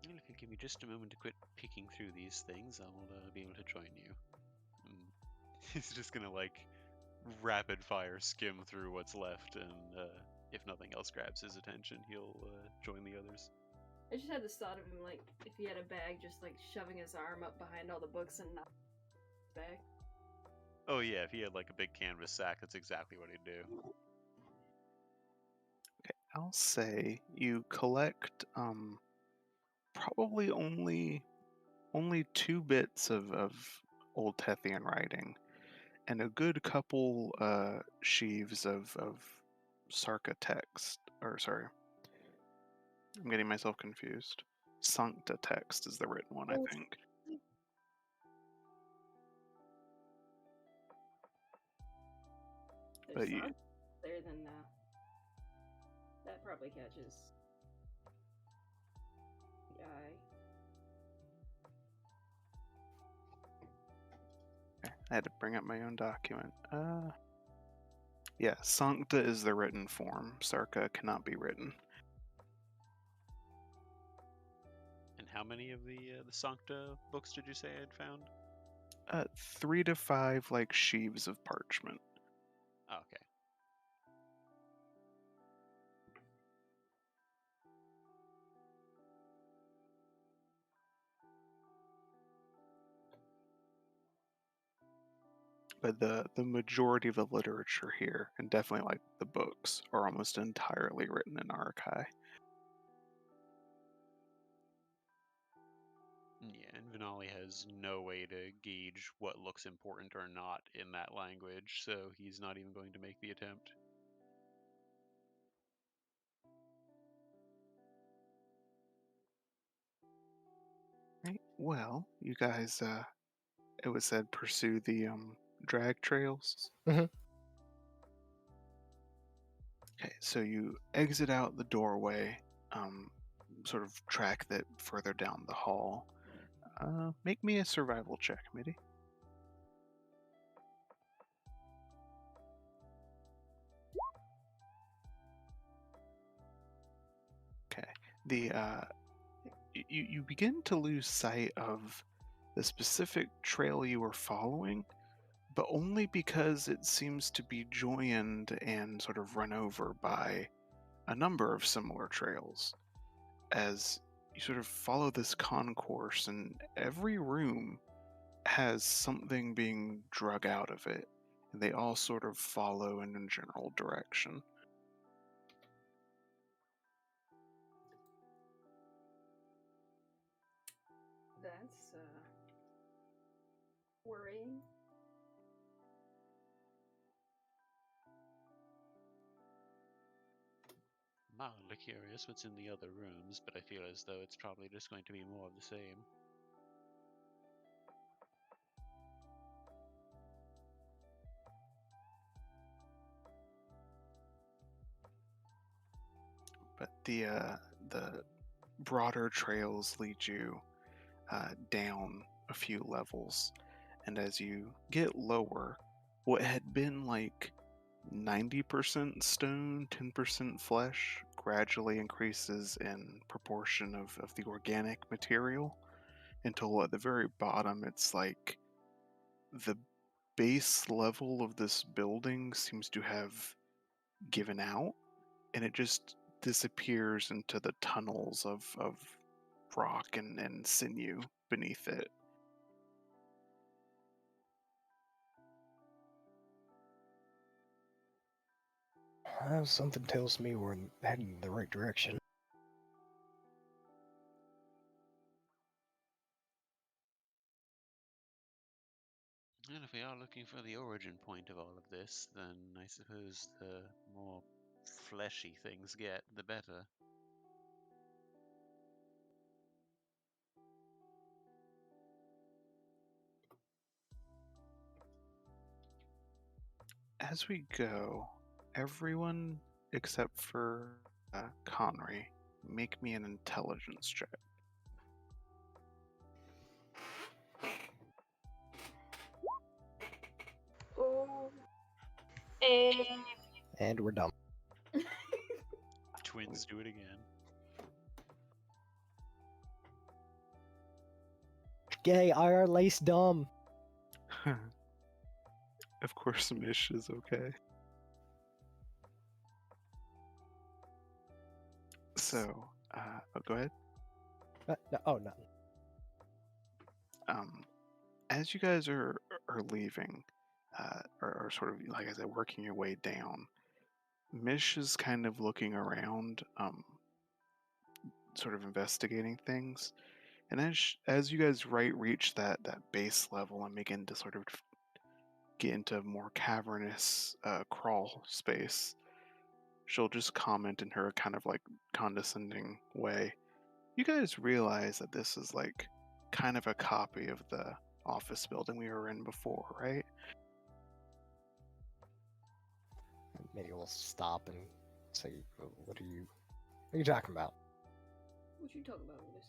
And if you give me just a moment to quit picking through these things, I'll be able to join you. He's just gonna like rapid fire skim through what's left and if nothing else grabs his attention, he'll join the others. I just had this thought of him, like, if he had a bag, just, like, shoving his arm up behind all the books and not bag. Oh yeah, if he had like a big canvas sack, that's exactly what he'd do. I'll say you collect probably only 2 bits of Old Tethian writing and a good couple sheaves of Sarka text. Or sorry, I'm getting myself confused. Sancta text is the written one, I think. But There's you, some there, then that probably catches the eye. I had to bring up my own document. Yeah, Sancta is the written form. Sarka cannot be written. And how many of the Sancta books did you say I had found? 3 to 5 like sheaves of parchment. Oh, okay. But the majority of the literature here, and definitely like the books, are almost entirely written in Arkai. Yeah, and Vinali has no way to gauge what looks important or not in that language, so he's not even going to make the attempt. Right. Well, you guys, it was said pursue the drag trails. Mhm. Okay, so you exit out the doorway, sort of track that further down the hall. Make me a survival check, Mitty. Okay. The you begin to lose sight of the specific trail you were following, but only because it seems to be joined and sort of run over by a number of similar trails. As you sort of follow this concourse, and every room has something being drug out of it, and they all sort of follow in a general direction. That's worrying. Mildly curious what's in the other rooms, but I feel as though it's probably just going to be more of the same. But the broader trails lead you down a few levels, and as you get lower, what had been like 90% stone, 10% flesh gradually increases in proportion of the organic material until at the very bottom it's like the base level of this building seems to have given out and it just disappears into the tunnels of rock and sinew beneath it. Something tells me we're heading in the right direction. And if we are looking for the origin point of all of this, then I suppose the more fleshy things get, the better. As we go, everyone except for Conry, make me an intelligence check. Oh. And we're done. Twins do it again. Gay, IR lace dumb. Of course, Mish is okay. So, go ahead. No, oh, nothing. As you guys are leaving, or sort of, like I said, working your way down, Mish is kind of looking around, sort of investigating things. And as you guys reach that base level and begin to sort of get into more cavernous crawl space, she'll just comment in her kind of like condescending way. You guys realize that this is like kind of a copy of the office building we were in before, right? Maybe we'll stop and say, what are you talking about? What you talking about, Miss?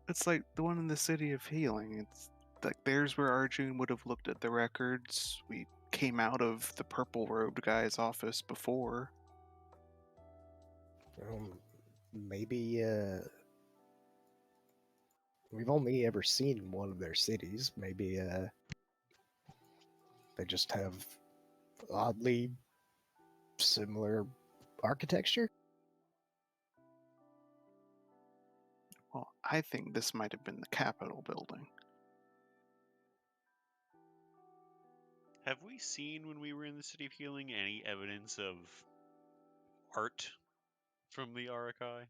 It's like the one in the City of Healing. It's like there's where Arjun would have looked at the records. We came out of the purple robed guy's office before. Maybe we've only ever seen one of their cities. Maybe they just have oddly similar architecture. Well, I think this might have been the Capitol building. Have we seen when we were in the City of Healing any evidence of art from the Arakai?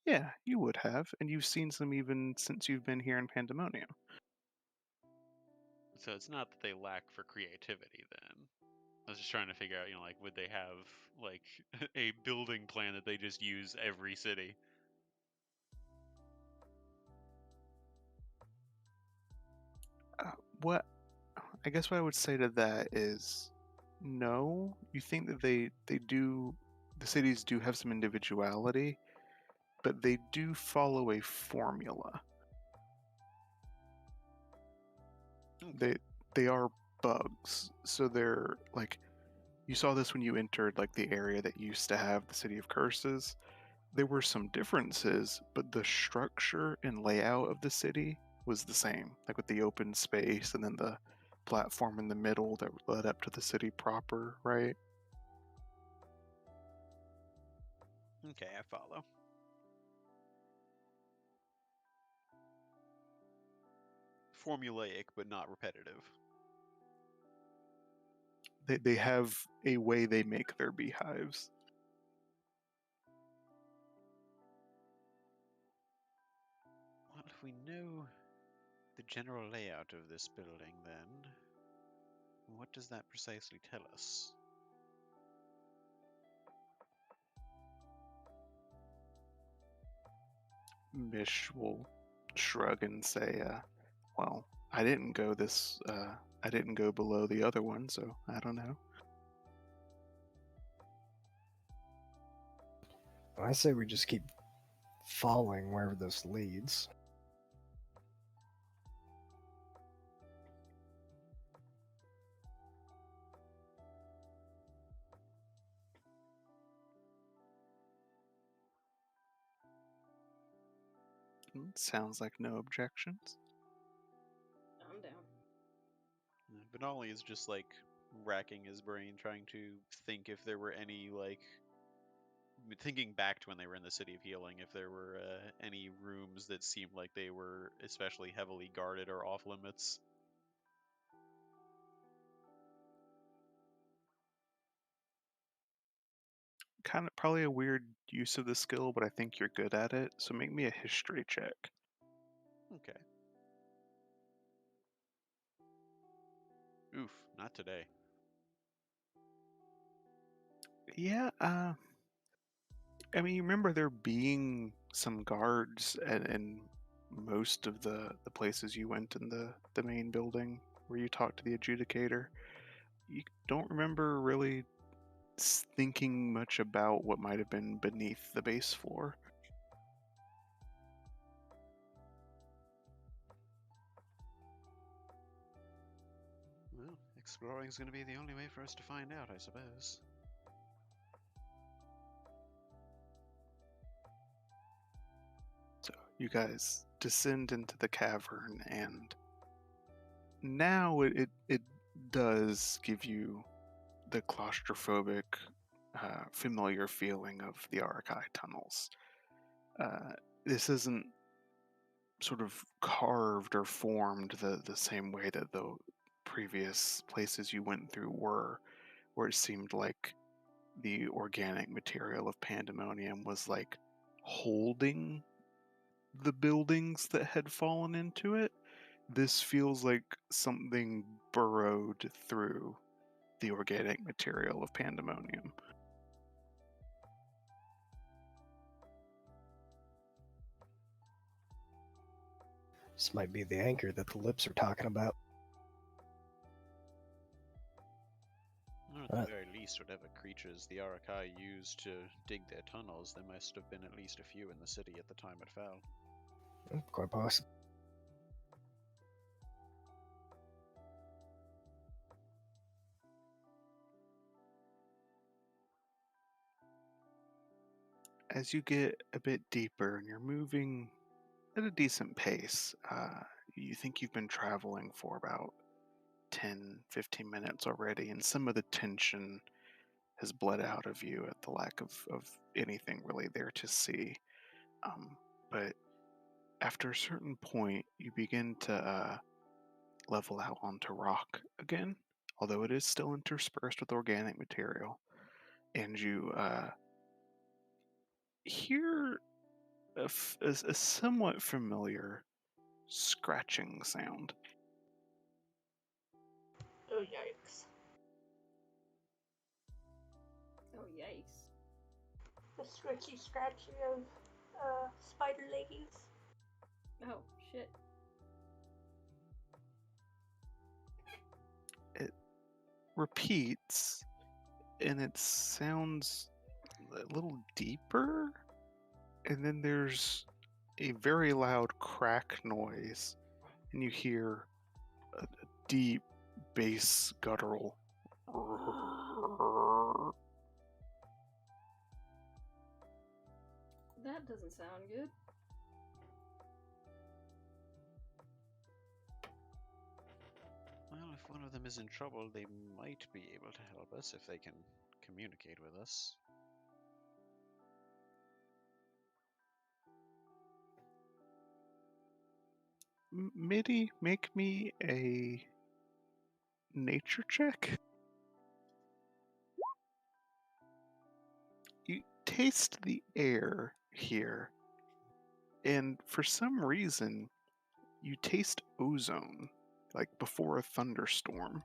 Yeah, you would have, and you've seen some even since you've been here in Pandemonium. So it's not that they lack for creativity then. I was just trying to figure out, like, would they have, like, a building plan that they just use every city? What I guess what I would say to that is no. You think that they do, the cities do have some individuality, but they do follow a formula. They are bugs, so they're like, you saw this when you entered like the area that used to have the City of Curses. There were some differences, but the structure and layout of the city was the same, like with the open space and then the platform in the middle that led up to the city proper, right? Okay, I follow. Formulaic, but not repetitive. They have a way they make their beehives. Well, if we know the general layout of this building, then what does that precisely tell us? Mish will shrug and say, well, I didn't go I didn't go below the other one, so I don't know. I say we just keep following wherever this leads. Sounds like no objections. I'm down. Benali is just like racking his brain, trying to think if there were any, like, thinking back to when they were in the City of Healing, if there were any rooms that seemed like they were especially heavily guarded or off limits. Kind of probably a weird use of the skill, but I think you're good at it, so make me a history check. Okay. Oof, not today. Yeah, I mean, you remember there being some guards in most of the places you went in the main building where you talked to the adjudicator. You don't remember really thinking much about what might have been beneath the base floor. Well, exploring's going to be the only way for us to find out, I suppose. So you guys descend into the cavern, and now it does give you the claustrophobic familiar feeling of the Arakai tunnels. This isn't sort of carved or formed the same way that the previous places you went through were, where it seemed like the organic material of Pandemonium was like holding the buildings that had fallen into it. This feels like something burrowed through the organic material of Pandemonium. This might be the anchor that the lips are talking about. Or at the very least, whatever creatures the Arakai used to dig their tunnels, there must have been at least a few in the city at the time it fell. Quite possible. As you get a bit deeper and you're moving at a decent pace, you think you've been traveling for about 10, 15 minutes already, and some of the tension has bled out of you at the lack of anything really there to see. But after a certain point, you begin to level out onto rock again, although it is still interspersed with organic material. And you hear a somewhat familiar scratching sound. Oh, yikes. Oh, yikes. The scratchy of spider leggies. Oh, shit. It repeats, and it sounds a little deeper, and then there's a very loud crack noise, and you hear a deep bass guttural. That doesn't sound good. Well, if one of them is in trouble, they might be able to help us if they can communicate with us. Midi, make me a nature check. You taste the air here, and for some reason, you taste ozone, like before a thunderstorm.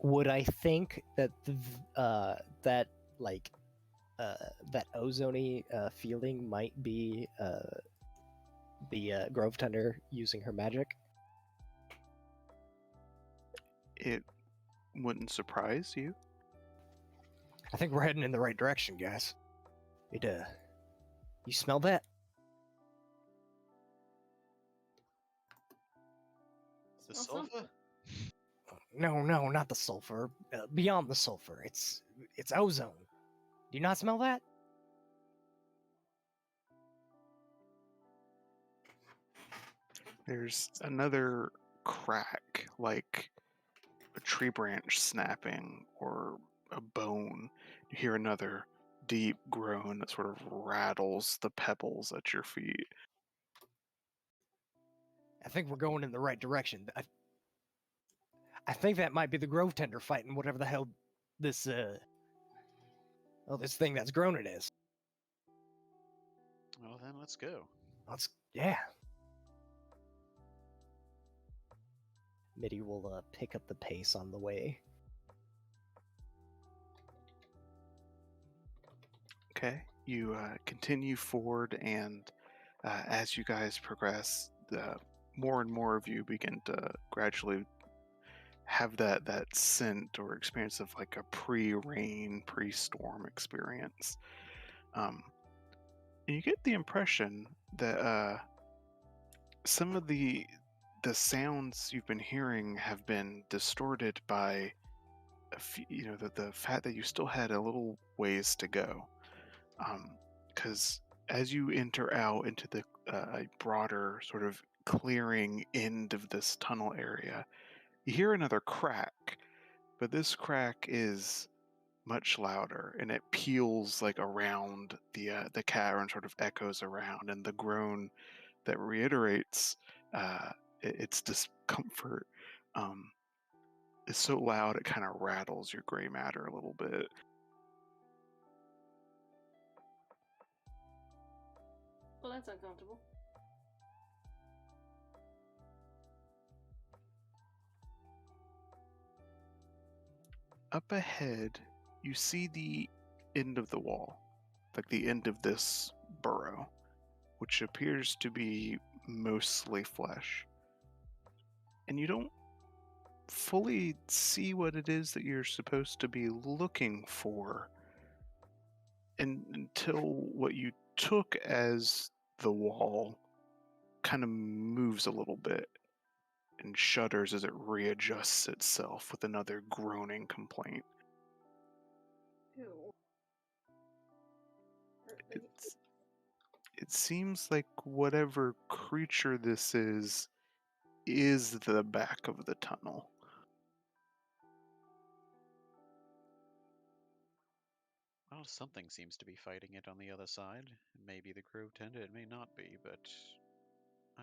Would I think that that ozony feeling might be the Grove Tender using her magic? It wouldn't surprise you. I think we're heading in the right direction, guys. You smell that? The Smell sulfur? something. No, not the sulfur. Beyond the sulfur, it's ozone. Do you not smell that? There's another crack, like a tree branch snapping or a bone. You hear another deep groan that sort of rattles the pebbles at your feet. I think we're going in the right direction. I think that might be the Grove Tender fighting whatever the hell this this thing that's grown it is. Well, then let's go. Yeah. Midi will pick up the pace on the way. Okay, you continue forward, and as you guys progress, more and more of you begin to gradually have that scent or experience of like a pre-rain, pre-storm experience. And you get the impression that some of the sounds you've been hearing have been distorted by the fact that you still had a little ways to go. Because as you enter out into the broader sort of clearing end of this tunnel area, You hear another crack, but this crack is much louder, and it peels like around the cavern, sort of echoes around, and the groan that reiterates its discomfort is so loud it kind of rattles your gray matter a little bit. Well, that's uncomfortable. Up ahead, you see the end of the wall, like the end of this burrow, which appears to be mostly flesh. And you don't fully see what it is that you're supposed to be looking for until what you took as the wall kind of moves a little bit and shudders as it readjusts itself with another groaning complaint. Ew. It seems like whatever creature this is the back of the tunnel. Well, something seems to be fighting it on the other side. It may be the Grove Tender, it may not be, but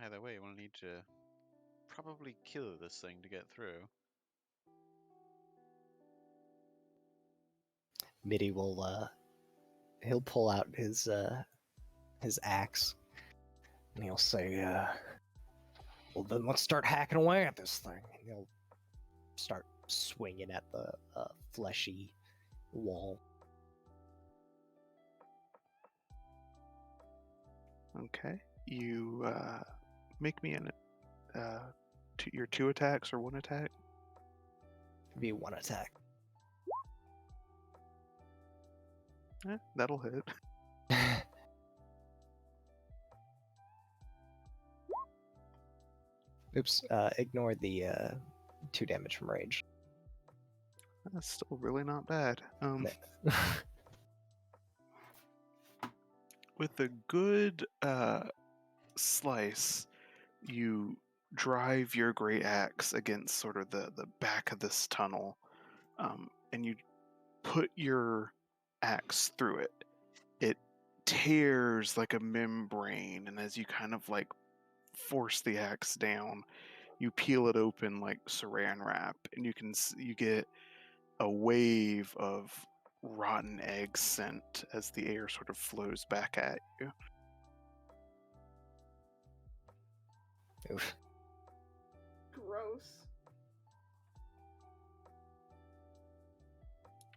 either way, we'll need to probably kill this thing to get through. Mitty will he'll pull out his axe and he'll say, well then let's start hacking away at this thing. And he'll start swinging at the fleshy wall. Okay. You make me your 2 attacks or 1 attack. It'd be 1 attack. That'll hit. Oops, ignore the 2 damage from rage. That's still really not bad. With a good slice, you drive your great axe against sort of the back of this tunnel, and you put your axe through it. It tears like a membrane, and as you kind of like force the axe down, you peel it open like saran wrap, and you get a wave of rotten egg scent as the air sort of flows back at you. Oof. Gross.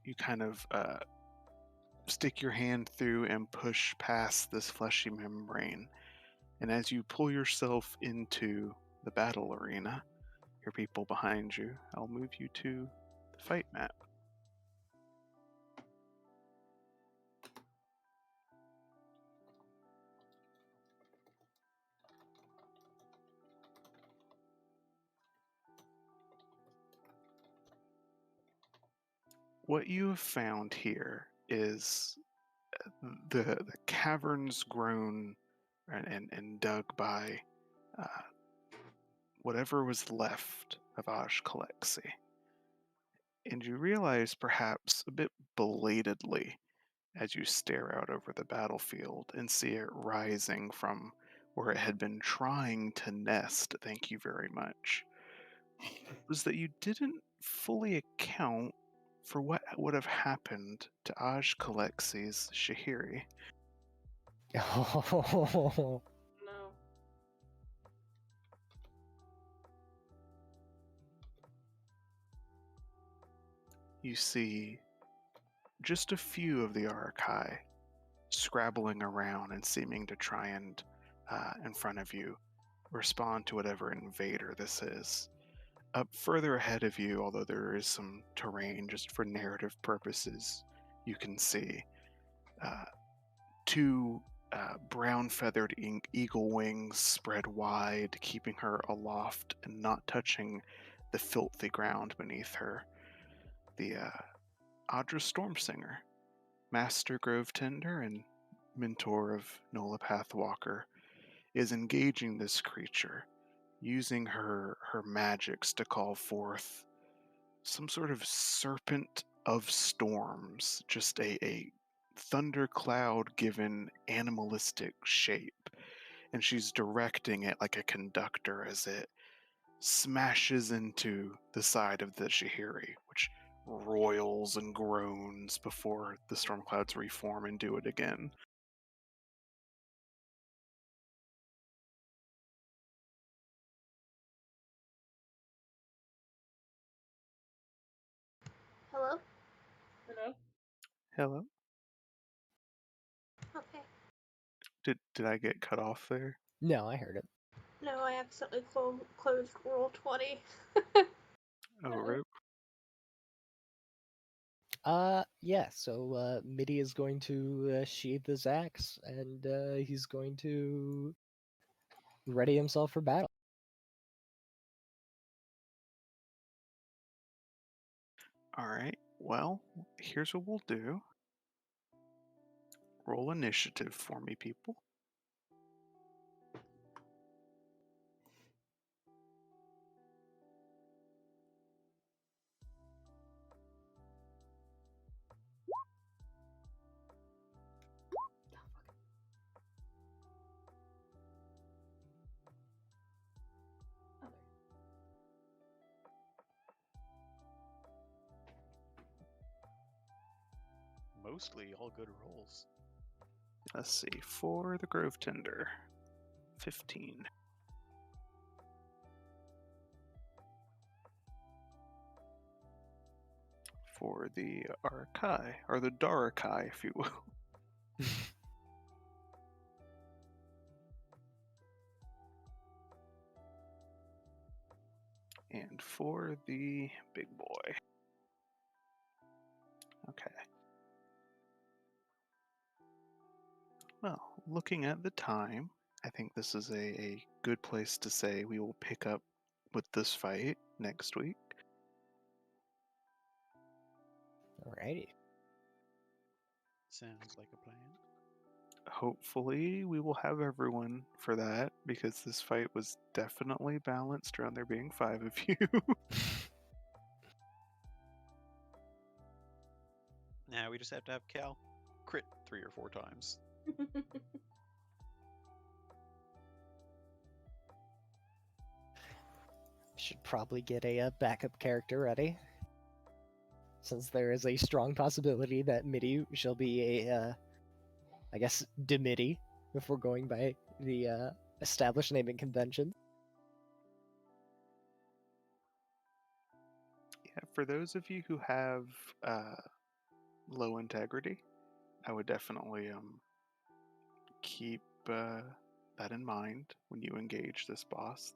You kind of stick your hand through and push past this fleshy membrane, and as you pull yourself into the battle arena, your people behind you, I'll move you to the fight map. What you have found here is the caverns grown and dug by whatever was left of Ashkalexi. And you realize, perhaps a bit belatedly, as you stare out over the battlefield and see it rising from where it had been trying to nest, thank you very much, was that you didn't fully account for what would have happened to Ashkalexi's Shahiri. Oh, No. You see just a few of the Arakai scrabbling around and seeming to try and, in front of you, respond to whatever invader this is. Up further ahead of you, although there is some terrain just for narrative purposes, you can see 2 brown feathered eagle wings spread wide, keeping her aloft and not touching the filthy ground beneath her. The Audra Stormsinger, Master Grove Tender and mentor of Nola Pathwalker, is engaging this creature using her magics to call forth some sort of serpent of storms, just a thundercloud given animalistic shape. And she's directing it like a conductor as it smashes into the side of the Shahiri, which roils and groans before the storm clouds reform and do it again. Hello? Hello? Hello? Okay. Did I get cut off there? No, I heard it. No, I accidentally closed roll 20. Oh, right. Yeah, so Midi is going to sheathe his axe, and he's going to ready himself for battle. All right. Well, here's what we'll do. Roll initiative for me, people. Oh, Mostly all good rolls. Let's see. For the Grove Tender, 15. For the Arakai, or the Darakai, if you will. And for the big boy. Okay. Well, looking at the time, I think this is a good place to say we will pick up with this fight next week. Alrighty. Sounds like a plan. Hopefully, we will have everyone for that because this fight was definitely balanced around there being 5 of you. Now we just have to have Cal crit 3 or 4 times. Should probably get a backup character ready, since there is a strong possibility that Midi shall be a, I guess, Demidi, if we're going by the established naming convention. Yeah, for those of you who have low integrity, I would definitely keep that in mind when you engage this boss.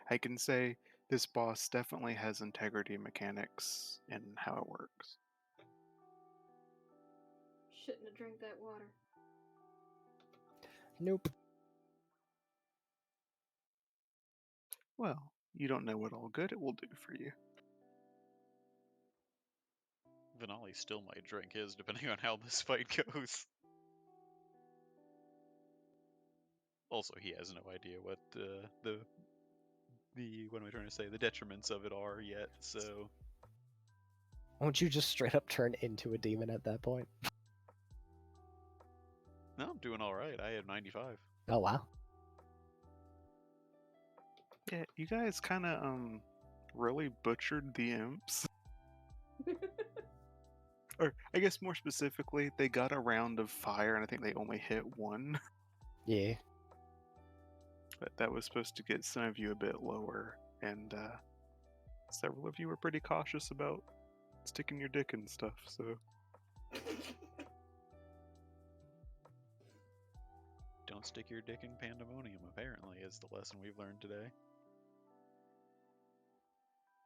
I can say this boss definitely has integrity mechanics in how it works. Shouldn't have drank that water. Nope. Well, you don't know what all good it will do for you. Vinali still might drink his depending on how this fight goes. Also, he has no idea what the what am I trying to say? The detriments of it are yet. So Won't you just straight up turn into a demon at that point? no, I'm doing all right. I have 95. Oh wow. Yeah, you guys kind of really butchered the imps. Or I guess more specifically, they got a round of fire and I think they only hit one. Yeah. But that was supposed to get some of you a bit lower, and several of you were pretty cautious about sticking your dick in stuff, so. Don't stick your dick in pandemonium, apparently, is the lesson we've learned today.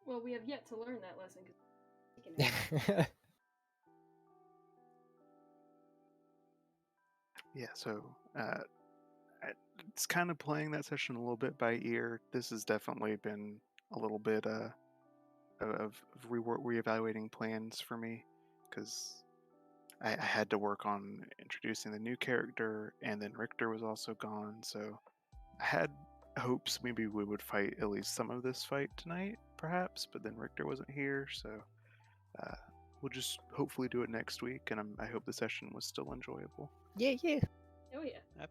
Well, we have yet to learn that lesson because Yeah, so it's kind of playing that session a little bit by ear. This has definitely been a little bit of reevaluating plans for me, because I had to work on introducing the new character, and then Richter was also gone, so I had hopes maybe we would fight at least some of this fight tonight, perhaps, but then Richter wasn't here, so we'll just hopefully do it next week, and I hope the session was still enjoyable. Yeah, yeah. Oh yeah. Absolutely.